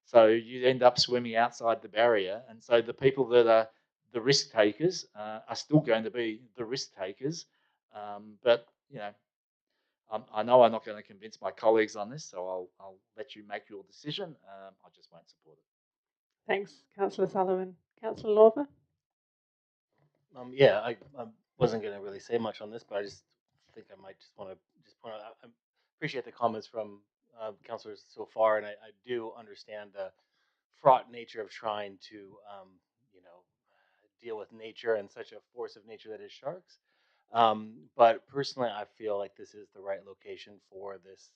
So you end up swimming outside the barrier, and so the people that are the risk takers are still going to be the risk takers. But I know I'm not going to convince my colleagues on this, so I'll let you make your decision. I just won't support it. Thanks, Councillor Sullivan. Councillor Lorber? Yeah, I wasn't going to really say much on this, but I just think I might just want to point out. I appreciate the comments from councillors so far, and I do understand the fraught nature of trying to, deal with nature and such a force of nature that is sharks. But personally, I feel like this is the right location for this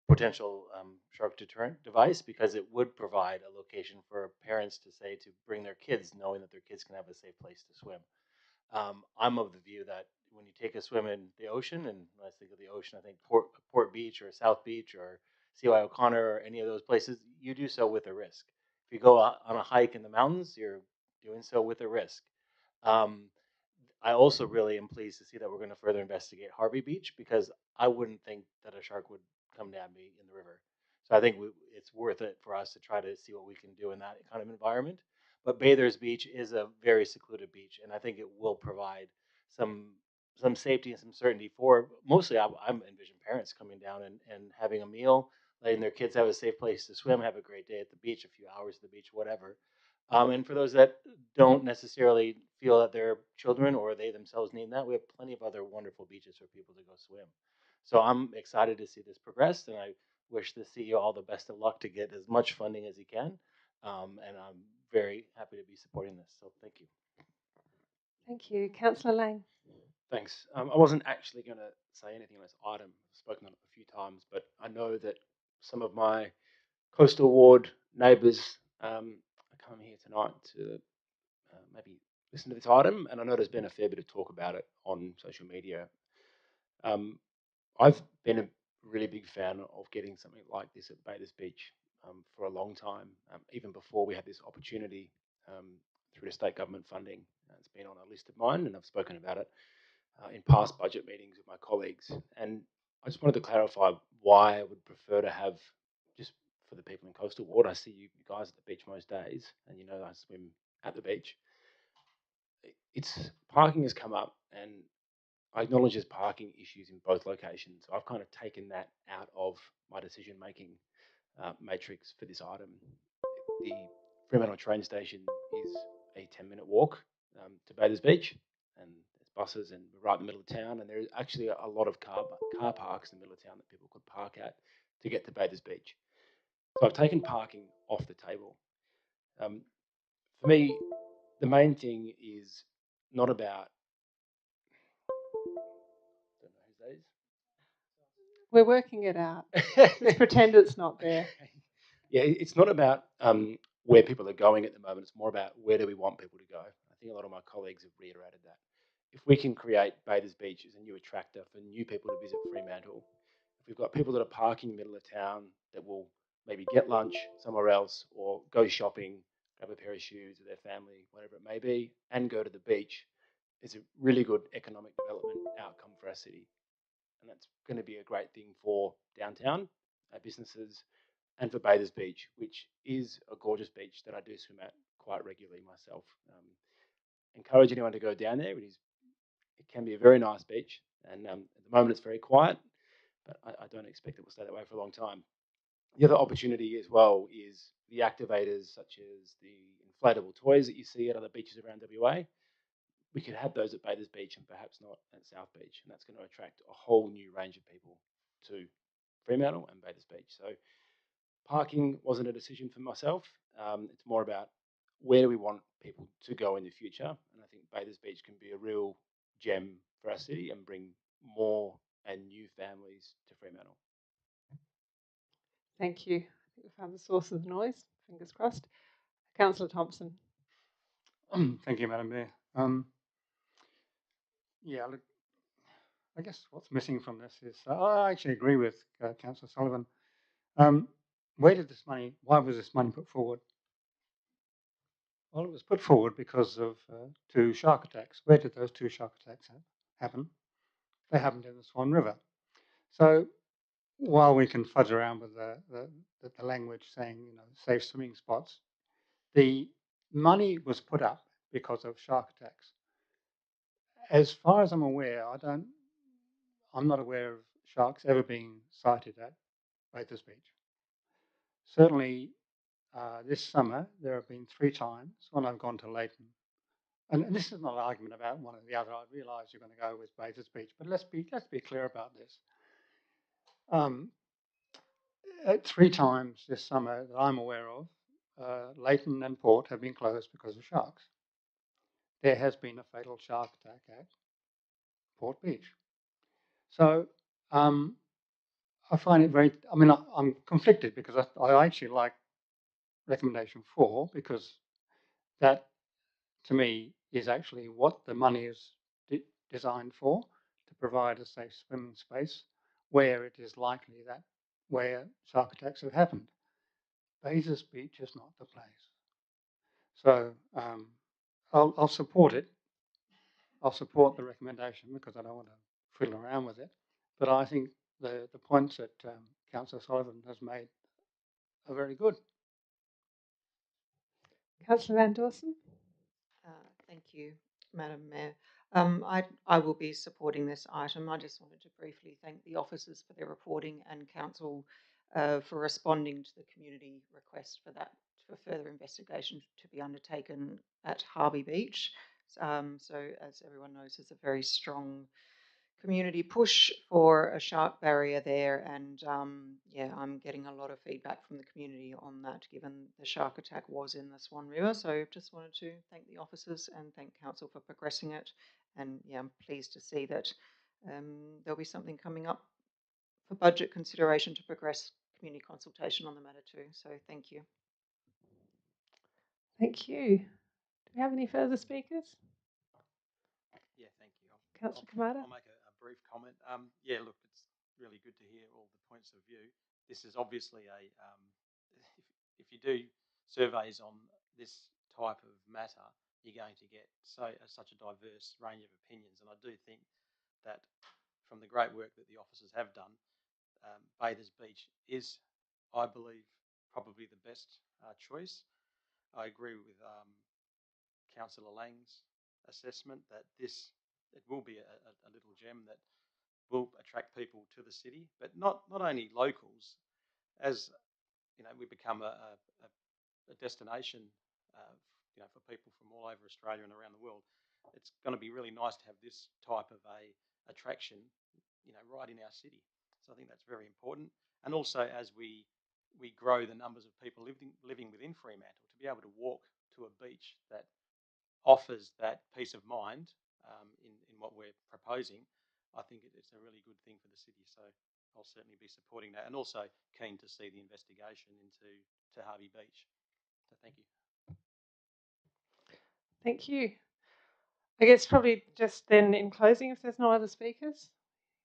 potential shark deterrent device, because it would provide a location for parents to say to bring their kids, knowing that their kids can have a safe place to swim. I'm of the view that when you take a swim in the ocean, and when I think of the ocean, I think Port Beach or South Beach or CY O'Connor or any of those places, you do so with a risk. If you go out on a hike in the mountains, you're doing so with a risk. I also really am pleased to see that we're going to further investigate Harvey Beach, because I wouldn't think that a shark would come down me in the river. So I think it's worth it for us to try to see what we can do in that kind of environment. But Bathers Beach is a very secluded beach, and I think it will provide some safety and some certainty for mostly I'm envision parents coming down and having a meal, letting their kids have a safe place to swim, have a great day at the beach, a few hours at the beach, whatever. And for those that don't necessarily feel that their children or they themselves need that, we have plenty of other wonderful beaches for people to go swim. So I'm excited to see this progress, and I wish the CEO all the best of luck to get as much funding as he can. And I'm very happy to be supporting this. So thank you. Thank you. Councillor Lang? Thanks. I wasn't actually going to say anything on this item. I've spoken on it a few times, but I know that some of my coastal ward neighbours are coming here tonight to maybe listen to this item, and I know there's been a fair bit of talk about it on social media. I've been a really big fan of getting something like this at Bathers Beach for a long time, even before we had this opportunity through the state government funding. It's been on a list of mine, and I've spoken about it in past budget meetings with my colleagues. And I just wanted to clarify why I would prefer to have, just for the people in Coastal Ward, I see you guys at the beach most days, and I swim at the beach. It's parking has come up, and I acknowledge there's parking issues in both locations. I've kind of taken that out of my decision-making matrix for this item. The Fremantle train station is a 10-minute walk to Bathers Beach, and there's buses, and we're right in the middle of town, and there is actually a lot of car parks in the middle of town that people could park at to get to Bathers Beach. So I've taken parking off the table. For me, the main thing is not about. I don't know whose that is. We're working it out. Just pretend it's not there. Yeah, it's not about where people are going at the moment. It's more about where do we want people to go. I think a lot of my colleagues have reiterated that. If we can create Bathers Beach as a new attractor for new people to visit Fremantle, if we've got people that are parking in the middle of town that will maybe get lunch somewhere else or go shopping, grab a pair of shoes with their family, whatever it may be, and go to the beach, it's a really good economic development outcome for our city. And that's going to be a great thing for downtown, our businesses, and for Bathers Beach, which is a gorgeous beach that I do swim at quite regularly myself. Encourage anyone to go down there. It can be a very nice beach, and at the moment it's very quiet, but I don't expect it will stay that way for a long time. The other opportunity as well is the activators, such as the inflatable toys that you see at other beaches around WA. We could have those at Bathers Beach and perhaps not at South Beach, and that's going to attract a whole new range of people to Fremantle and Bathurst Beach. So parking wasn't a decision for myself. It's more about where do we want people to go in the future. And I think Bathurst Beach can be a real gem for our city and bring more and new families to Fremantle. Thank you. I think we found the source of the noise. Fingers crossed. Councillor Thompson. Thank you, Madam Mayor. Yeah, look, I guess what's missing from this is I actually agree with Councillor Sullivan. Why was this money put forward? Well, it was put forward because of 2 shark attacks. Where did those 2 shark attacks happen? They happened in the Swan River. So while we can fudge around with the language saying, safe swimming spots, the money was put up because of shark attacks. As far as I'm aware, I'm not aware of sharks ever being sighted at Bathurst Beach. Certainly, this summer there have been 3 times when I've gone to Leighton, and this is not an argument about one or the other. I realise you're going to go with Bathurst Beach, but let's be clear about this. 3 times this summer that I'm aware of, Leighton and Port have been closed because of sharks. There has been a fatal shark attack at Port Beach. So I find it very, I'm conflicted because I actually like recommendation 4 because that, to me, is actually what the money is designed for, to provide a safe swimming space where it is likely that where shark attacks have happened. Bathurst Beach is not the place. So I'll support it. I'll support the recommendation because I don't want to fiddle around with it. But I think the points that Councillor Sullivan has made are very good. Councillor Van Dawson. Thank you, Madam Mayor. I will be supporting this item. I just wanted to briefly thank the officers for their reporting and council for responding to the community request for further investigation to be undertaken at Harvey Beach. So as everyone knows, there's a very strong community push for a shark barrier there, and yeah, I'm getting a lot of feedback from the community on that, given the shark attack was in the Swan River. So just wanted to thank the officers and thank council for progressing it, and yeah, I'm pleased to see that there'll be something coming up for budget consideration to progress community consultation on the matter too. So thank you. Thank you. Do we have any further speakers? Yeah, thank you. Councillor Kamada. I'll make a brief comment. Yeah, look, it's really good to hear all the points of view. This is obviously if you do surveys on this type of matter, you're going to get such a diverse range of opinions. And I do think that from the great work that the officers have done, Bathurst Beach is, I believe, probably the best choice. I agree with Councillor Lang's assessment that it will be a little gem that will attract people to the city, but not only locals. As you know, we become a destination, for people from all over Australia and around the world. It's going to be really nice to have this type of a attraction, right in our city. So I think that's very important. And also, as we grow the numbers of people living within Fremantle, to be able to walk to a beach that offers that peace of mind in what we're proposing, I think it's a really good thing for the city. So I'll certainly be supporting that, and also keen to see the investigation into Harvey Beach. So thank you. Thank you. I guess probably just then in closing, if there's no other speakers.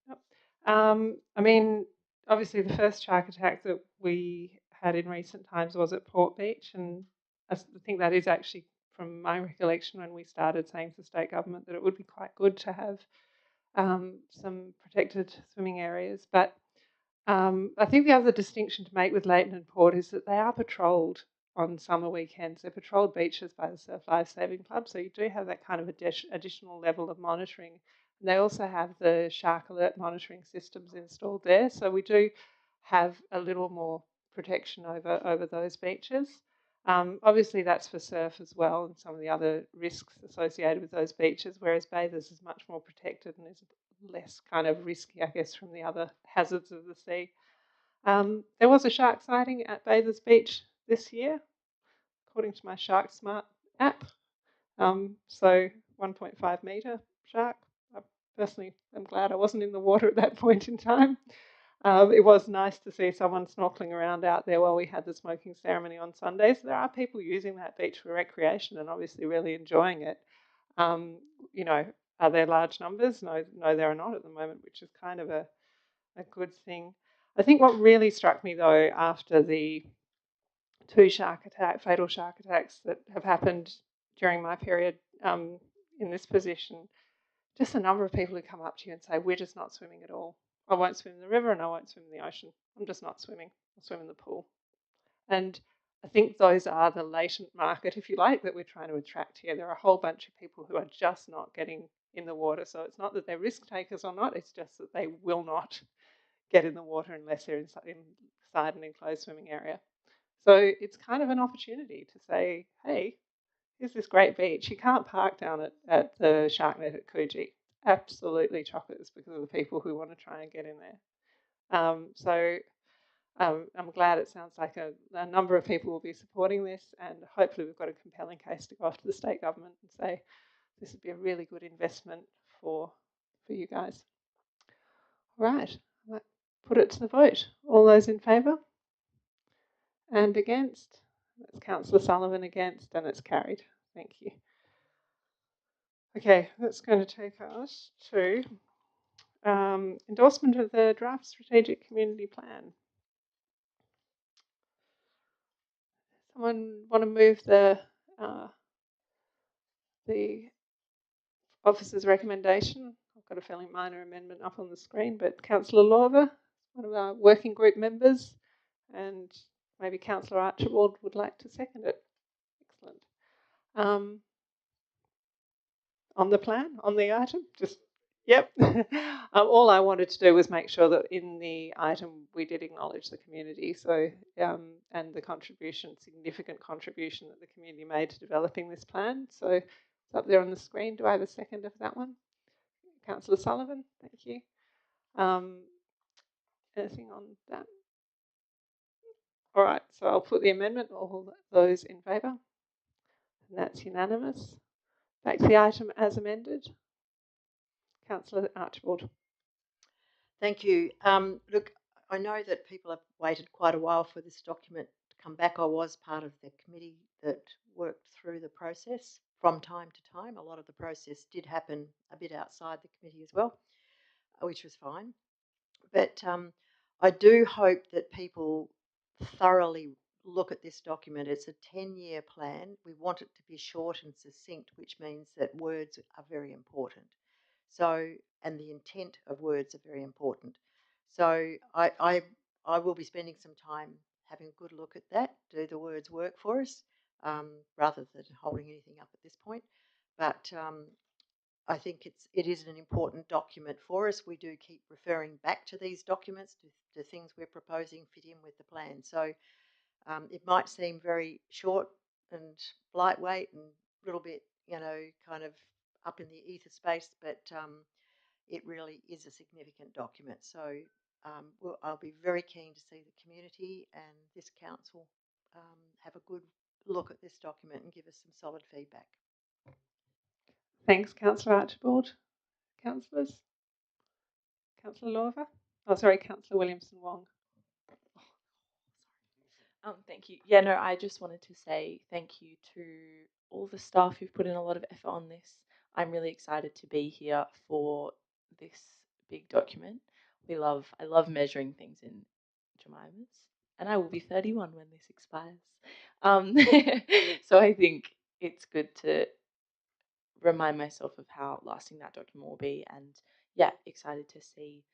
Yep. I mean, obviously the first shark attack that we had in recent times was at Port Beach, and I think that is actually, from my recollection, when we started saying to state government that it would be quite good to have some protected swimming areas. But I think the other distinction to make with Leighton and Port is that they are patrolled on summer weekends. They're patrolled beaches by the Surf Life Saving Club, so you do have that kind of additional level of monitoring. And they also have the shark alert monitoring systems installed there, so we do have a little more protection over those beaches. Obviously, that's for surf as well and some of the other risks associated with those beaches, whereas Bathurst is much more protected and is less kind of risky, I guess, from the other hazards of the sea. There was a shark sighting at Bathers Beach this year, according to my Shark Smart app. So 1.5 metre shark. I personally am glad I wasn't in the water at that point in time. It was nice to see someone snorkeling around out there while we had the smoking ceremony on Sundays. There are people using that beach for recreation and obviously really enjoying it. You know, are there large numbers? No, there are not at the moment, which is kind of a good thing. I think what really struck me though, after the two fatal shark attacks that have happened during my period in this position, just the number of people who come up to you and say, we're just not swimming at all. I won't swim in the river and I won't swim in the ocean. I'm just not swimming. I'll swim in the pool. And I think those are the latent market, if you like, that we're trying to attract here. There are a whole bunch of people who are just not getting in the water. So it's not that they're risk takers or not, it's just that they will not get in the water unless they're inside an enclosed swimming area. So it's kind of an opportunity to say, hey, here's this great beach. You can't park down at the Sharknet at Coogee. Absolutely chockers because of the people who want to try and get in there. I'm glad it sounds like a number of people will be supporting this, and hopefully we've got a compelling case to go off to the state government and say this would be a really good investment for you guys. Right, I might put it to the vote. All those in favour? And against? That's Councillor Sullivan against, and it's carried. Thank you. Okay, that's going to take us to endorsement of the draft strategic community plan. Someone want to move the officer's recommendation? I've got a fairly minor amendment up on the screen, but Councillor Lorver, one of our working group members, and maybe Councillor Archibald would like to second it. Excellent. On the plan, on the item, just yep. All I wanted to do was make sure that in the item we did acknowledge the community, so and the significant contribution that the community made to developing this plan. So it's up there on the screen. Do I have a second of that one? Councillor Sullivan, thank you. Anything on that? All right, so I'll put the amendment. All those in favour? And that's unanimous. Back to the item as amended. Councillor Archibald. Thank you. Look, I know that people have waited quite a while for this document to come back. I was part of the committee that worked through the process from time to time. A lot of the process did happen a bit outside the committee as well, which was fine. But I do hope that people thoroughly look at this document. It's a 10-year plan. We want it to be short and succinct, which means that words are very important. So, and the intent of words are very important. So I will be spending some time having a good look at that. Do the words work for us, rather than holding anything up at this point. But I think it is an important document for us. We do keep referring back to these documents to things we're proposing fit in with the plan. So it might seem very short and lightweight and a little bit, kind of up in the ether space, but it really is a significant document. So I'll be very keen to see the community and this council have a good look at this document and give us some solid feedback. Thanks, Councillor Archibald. Councillors? Councillor Lorver? Oh, sorry, Councillor Williamson Wong. Thank you. Yeah, no, I just wanted to say thank you to all the staff who've put in a lot of effort on this. I'm really excited to be here for this big document. I love measuring things in Jemimas, and I will be 31 when this expires. So I think it's good to remind myself of how lasting that document will be, and yeah, excited to see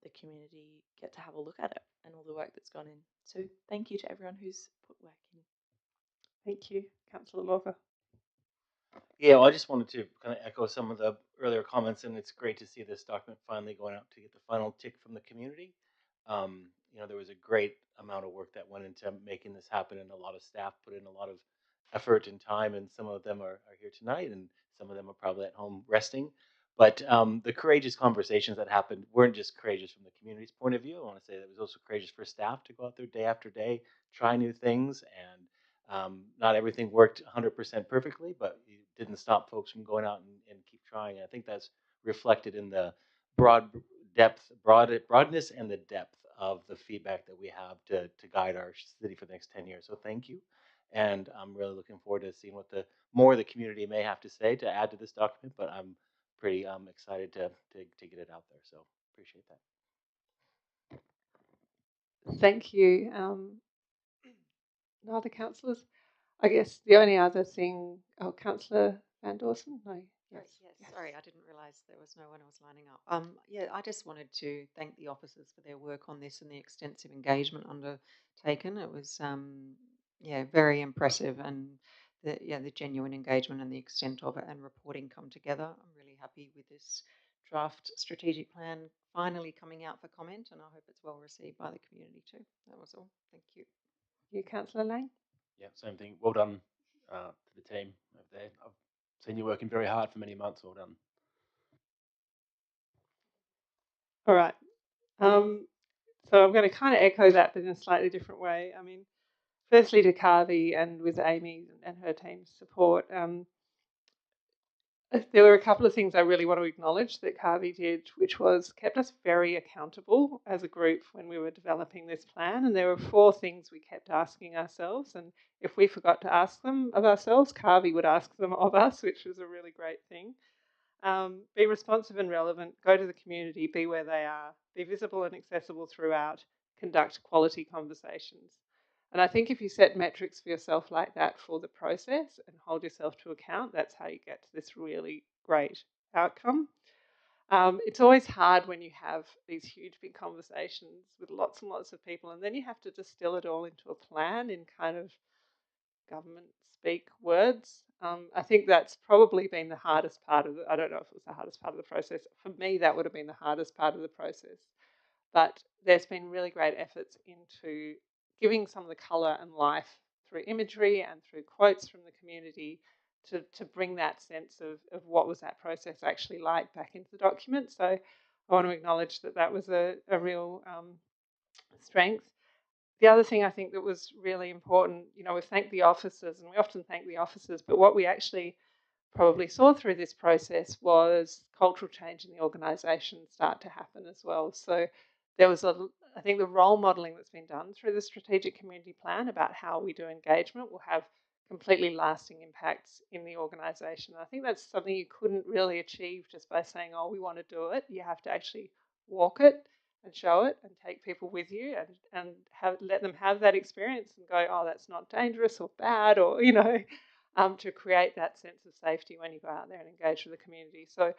the community get to have a look at it and all the work that's gone in. So thank you to everyone who's put work in. Thank you, Councillor Lorver. Yeah, well, I just wanted to kind of echo some of the earlier comments, and it's great to see this document finally going out to get the final tick from the community. There was a great amount of work that went into making this happen, and a lot of staff put in a lot of effort and time, and some of them are here tonight, and some of them are probably at home resting. But the courageous conversations that happened weren't just courageous from the community's point of view. I want to say that it was also courageous for staff to go out there day after day, try new things, and not everything worked 100% perfectly, but it didn't stop folks from going out and keep trying. And I think that's reflected in the broadness and the depth of the feedback that we have to guide our city for the next 10 years. So thank you. And I'm really looking forward to seeing what more the community may have to say to add to this document, but I'm pretty excited to get it out there. So appreciate that. Thank you. No other councillors? I guess the only other thing, Councillor Van Dawson? No. Yes. Sorry, I didn't realise there was no one else lining up. Yeah, I just wanted to thank the officers for their work on this and the extensive engagement undertaken. It was, very impressive, and the genuine engagement and the extent of it and reporting come together. I'm really happy with this draft strategic plan finally coming out for comment, and I hope it's well received by the community too. That was all. Thank you. You, Councillor Lang? Yeah, same thing. Well done to the team over there. I've seen you working very hard for many months. Well done. All right. So I'm going to kind of echo that, but in a slightly different way. I mean, firstly to Carvey and with Amy and her team's support, there were a couple of things I really want to acknowledge that Carvey did, which was kept us very accountable as a group when we were developing this plan. And there were 4 things we kept asking ourselves. And if we forgot to ask them of ourselves, Carvey would ask them of us, which was a really great thing. Be responsive and relevant, go to the community, be where they are, be visible and accessible throughout, conduct quality conversations. And I think if you set metrics for yourself like that for the process and hold yourself to account, that's how you get to this really great outcome. It's always hard when you have these huge, big conversations with lots and lots of people, and then you have to distill it all into a plan in kind of government speak words. I think that's probably been the hardest part of it. I don't know if it was the hardest part of the process. For me, that would have been the hardest part of the process. But there's been really great efforts into giving some of the colour and life through imagery and through quotes from the community to bring that sense of what was that process actually like back into the document. So I want to acknowledge that was a real strength. The other thing I think that was really important, we thank the officers, and we often thank the officers, but what we actually probably saw through this process was cultural change in the organisation start to happen as well. So there was I think the role modelling that's been done through the strategic community plan about how we do engagement will have completely lasting impacts in the organisation. I think that's something you couldn't really achieve just by saying, oh, we want to do it. You have to actually walk it and show it and take people with you and let them have that experience and go, oh, that's not dangerous or bad, or, to create that sense of safety when you go out there and engage with the community. So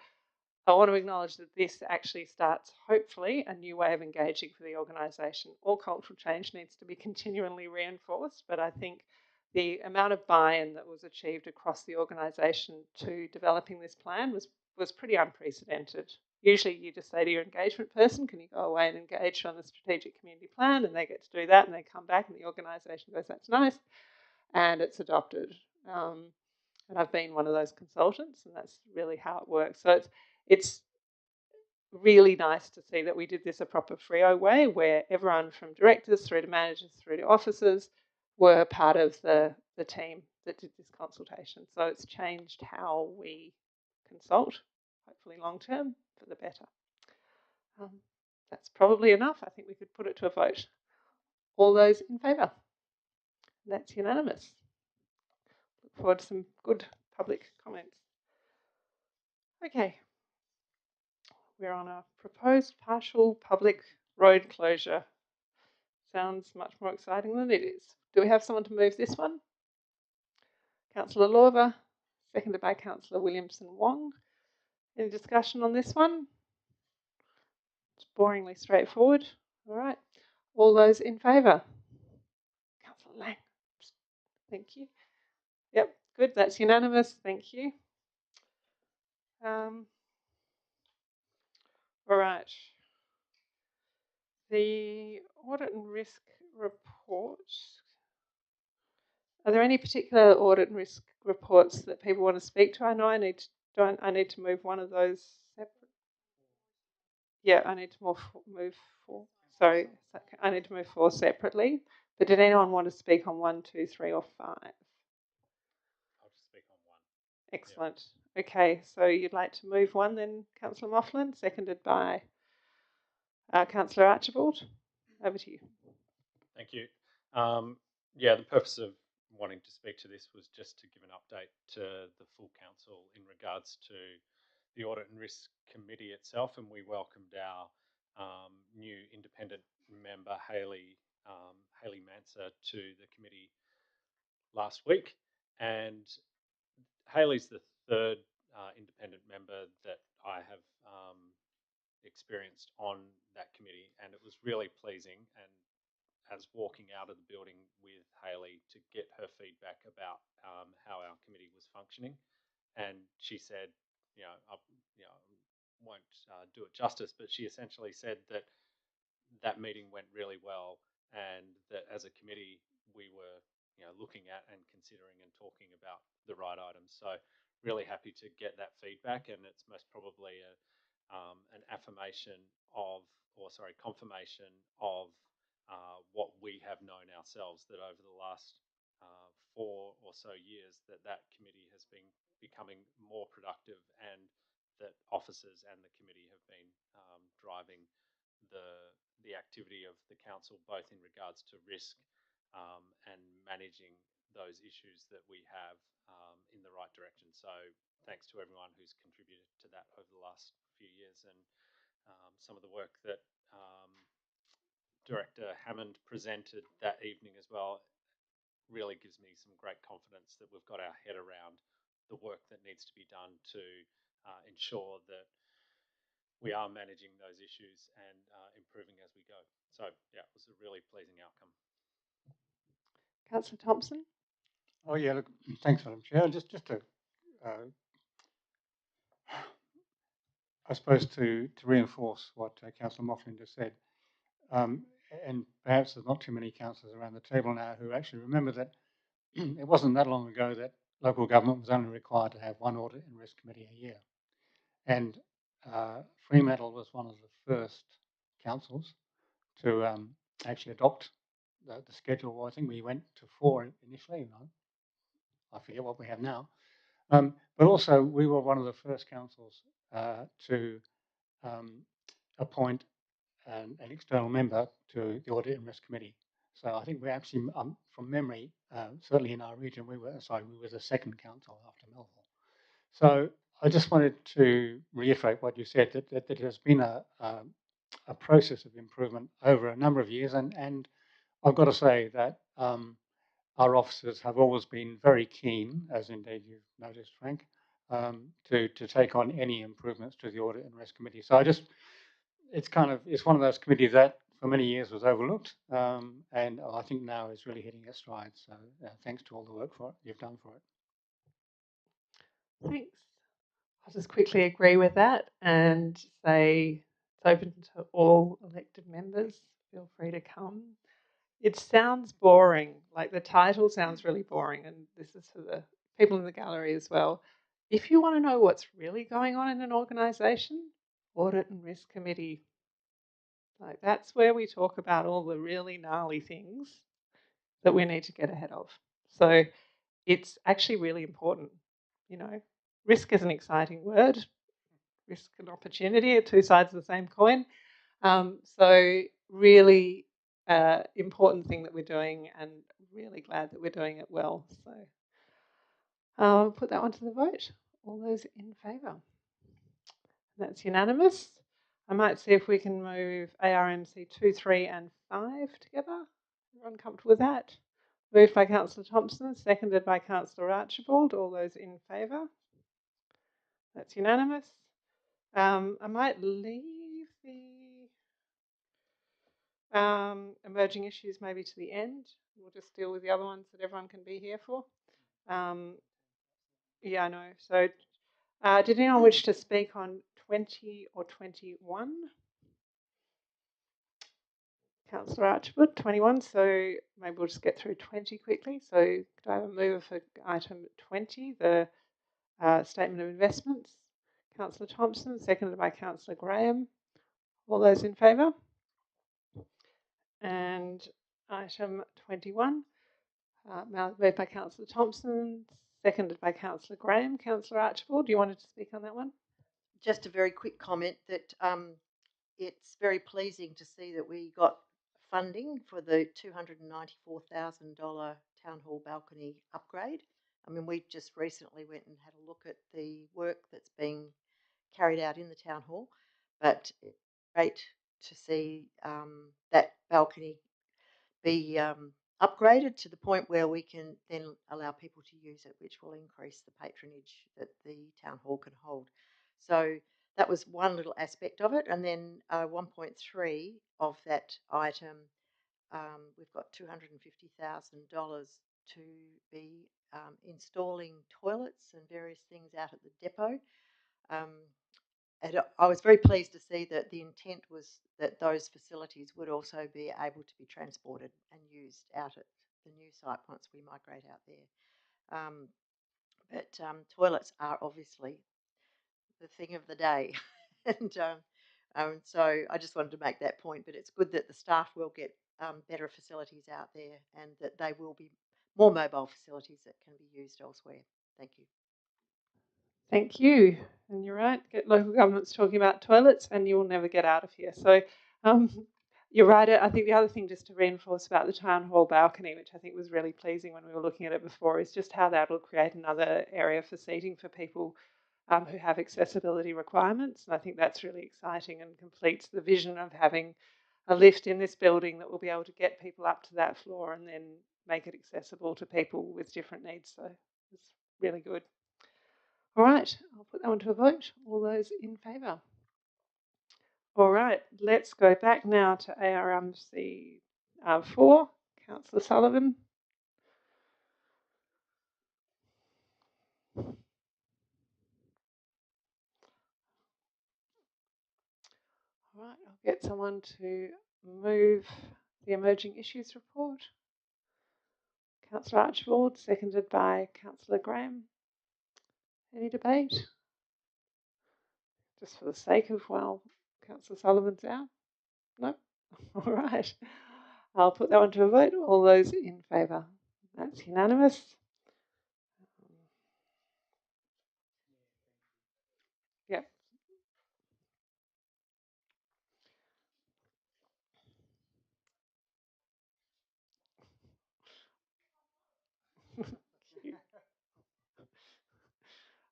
I want to acknowledge that this actually starts, hopefully, a new way of engaging for the organisation. All cultural change needs to be continually reinforced, but I think the amount of buy-in that was achieved across the organisation to developing this plan was pretty unprecedented. Usually you just say to your engagement person, can you go away and engage on the strategic community plan? And they get to do that and they come back and the organisation goes, that's nice. And it's adopted. And I've been one of those consultants, and that's really how it works. So it's really nice to see that we did this a proper Freo way, where everyone from directors through to managers through to officers were part of the team that did this consultation. So it's changed how we consult, hopefully long term, for the better. That's probably enough. I think we could put it to a vote. All those in favour? That's unanimous. Look forward to some good public comments. Okay. We're on a proposed partial public road closure. Sounds much more exciting than it is. Do we have someone to move this one? Councillor Lorver, seconded by Councillor Williamson Wong. Any discussion on this one? It's boringly straightforward. All right. All those in favour? Councillor Lang. Thank you. Yep, good. That's unanimous. Thank you. All right. The audit and risk report. Are there any particular audit and risk reports that people want to speak to? I know I need I need to move one of those separate? Yeah, I need to move four. Sorry, I need to move four separately. But did anyone want to speak on 1, 2, 3, or 5? I'll just speak on 1. Excellent. Yep. Okay, so you'd like to move 1 then, Councillor Mofflin, seconded by Councillor Archibald. Over to you. Thank you. Yeah, the purpose of wanting to speak to this was just to give an update to the full council in regards to the Audit and Risk Committee itself, and we welcomed our new independent member, Hayley Manser, to the committee last week. And Hayley's the third independent member that I have experienced on that committee, and it was really pleasing. And as walking out of the building with Hayley to get her feedback about how our committee was functioning, and she said, I won't do it justice, but she essentially said that that meeting went really well, and that as a committee we were, looking at and considering and talking about the right items. So really happy to get that feedback, and it's most probably an affirmation of, confirmation of what we have known ourselves, that over the last 4 or so years that committee has been becoming more productive, and that officers and the committee have been driving the activity of the council, both in regards to risk and managing those issues that we have in the right direction. So thanks to everyone who's contributed to that over the last few years, and some of the work that Director Hammond presented that evening as well really gives me some great confidence that we've got our head around the work that needs to be done to ensure that we are managing those issues and improving as we go. So yeah, it was a really pleasing outcome. Councillor Thompson. Oh yeah, look, thanks, Madam Chair. Just to I suppose to reinforce what Councillor Mofflin just said, and perhaps there's not too many councillors around the table now who actually remember that it wasn't that long ago that local government was only required to have one audit and risk committee a year. And Fremantle was one of the first councils to actually adopt the schedule. I think we went to 4 initially. I forget what we have now. But also we were one of the first councils to appoint an external member to the Audit and Risk Committee. So I think we actually, from memory, certainly in our region, we were the second council after Melville. So I just wanted to reiterate what you said, that there has been a process of improvement over a number of years, and I've got to say that our officers have always been very keen, as indeed you've noticed, Frank, to take on any improvements to the Audit and Risk Committee. So it's one of those committees that for many years was overlooked, and I think now is really hitting its stride. So thanks to all the work you've done for it. Thanks. I'll just quickly agree with that and say it's open to all elected members. Feel free to come. It sounds boring, like the title sounds really boring, and this is for the people in the gallery as well. If you want to know what's really going on in an organisation, Audit and Risk Committee. Like that's where we talk about all the really gnarly things that we need to get ahead of. So it's actually really important. Risk is an exciting word. Risk and opportunity are two sides of the same coin. So really important thing that we're doing, and really glad that we're doing it well. So I'll put that one to the vote. All those in favour? That's unanimous. I might see if we can move ARMC 2, 3 and 5 together. Everyone comfortable with that? Moved by Councillor Thompson, seconded by Councillor Archibald. All those in favour? That's unanimous. I might leave the emerging issues maybe to the end. We'll just deal with the other ones that everyone can be here for. Yeah, I know. So did anyone wish to speak on 20 or 21? Councillor Archibald, 21. So maybe we'll just get through 20 quickly. So do I have a mover for item 20, the Statement of Investments. Councillor Thompson, seconded by Councillor Graham. All those in favour? And item 21, moved by Councillor Thompson, seconded by Councillor Graham. Councillor Archibald, you wanted to speak on that one? Just a very quick comment that it's very pleasing to see that we got funding for the $294,000 Town Hall balcony upgrade. I mean, we just recently went and had a look at the work that's being carried out in the Town Hall, but it's great to see that balcony be upgraded to the point where we can then allow people to use it, which will increase the patronage that the Town Hall can hold. So that was one little aspect of it. And then 1.3 of that item, we've got $250,000 to be installing toilets and various things out at the depot. And I was very pleased to see that the intent was that those facilities would also be able to be transported and used out at the new site once we migrate out there. But toilets are obviously the thing of the day. And so I just wanted to make that point, but it's good that the staff will get better facilities out there and that they will be more mobile facilities that can be used elsewhere. Thank you. Thank you. And you're right, get local governments talking about toilets and you will never get out of here. So you're right. I think the other thing just to reinforce about the Town Hall balcony, which I think was really pleasing when we were looking at it before, is just how that will create another area for seating for people who have accessibility requirements. And I think that's really exciting and completes the vision of having a lift in this building that will be able to get people up to that floor and then make it accessible to people with different needs. So it's really good. All right, I'll put that one to a vote. All those in favour? All right, let's go back now to ARMC 4. Councillor Sullivan. All right, I'll get someone to move the emerging issues report. Councillor Archibald, seconded by Councillor Graham. Any debate? Just for the sake of while Councillor Sullivan's out? No? All right. I'll put that one to a vote. All those in favour? That's unanimous. Yep.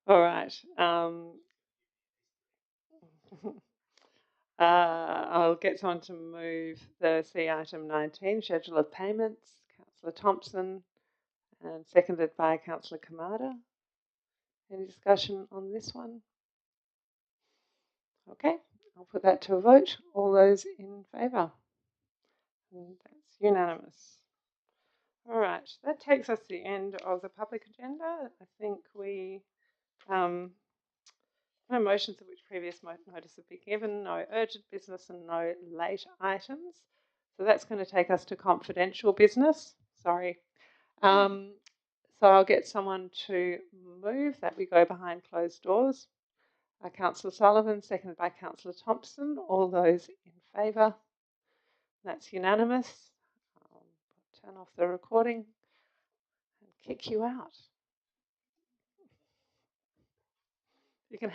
All right. I'll get someone to move the C item 19, schedule of payments. Councillor Thompson, and seconded by Councillor Kamada. Any discussion on this one? Okay, I'll put that to a vote. All those in favour? And that's unanimous. All right, that takes us to the end of the public agenda. I think we no motions of which previous notice have been given, no urgent business and no late items. So that's going to take us to confidential business. Sorry. So I'll get someone to move that we go behind closed doors. Councillor Sullivan, seconded by Councillor Thompson. All those in favour? That's unanimous. I'll turn off the recording and kick you out. You can have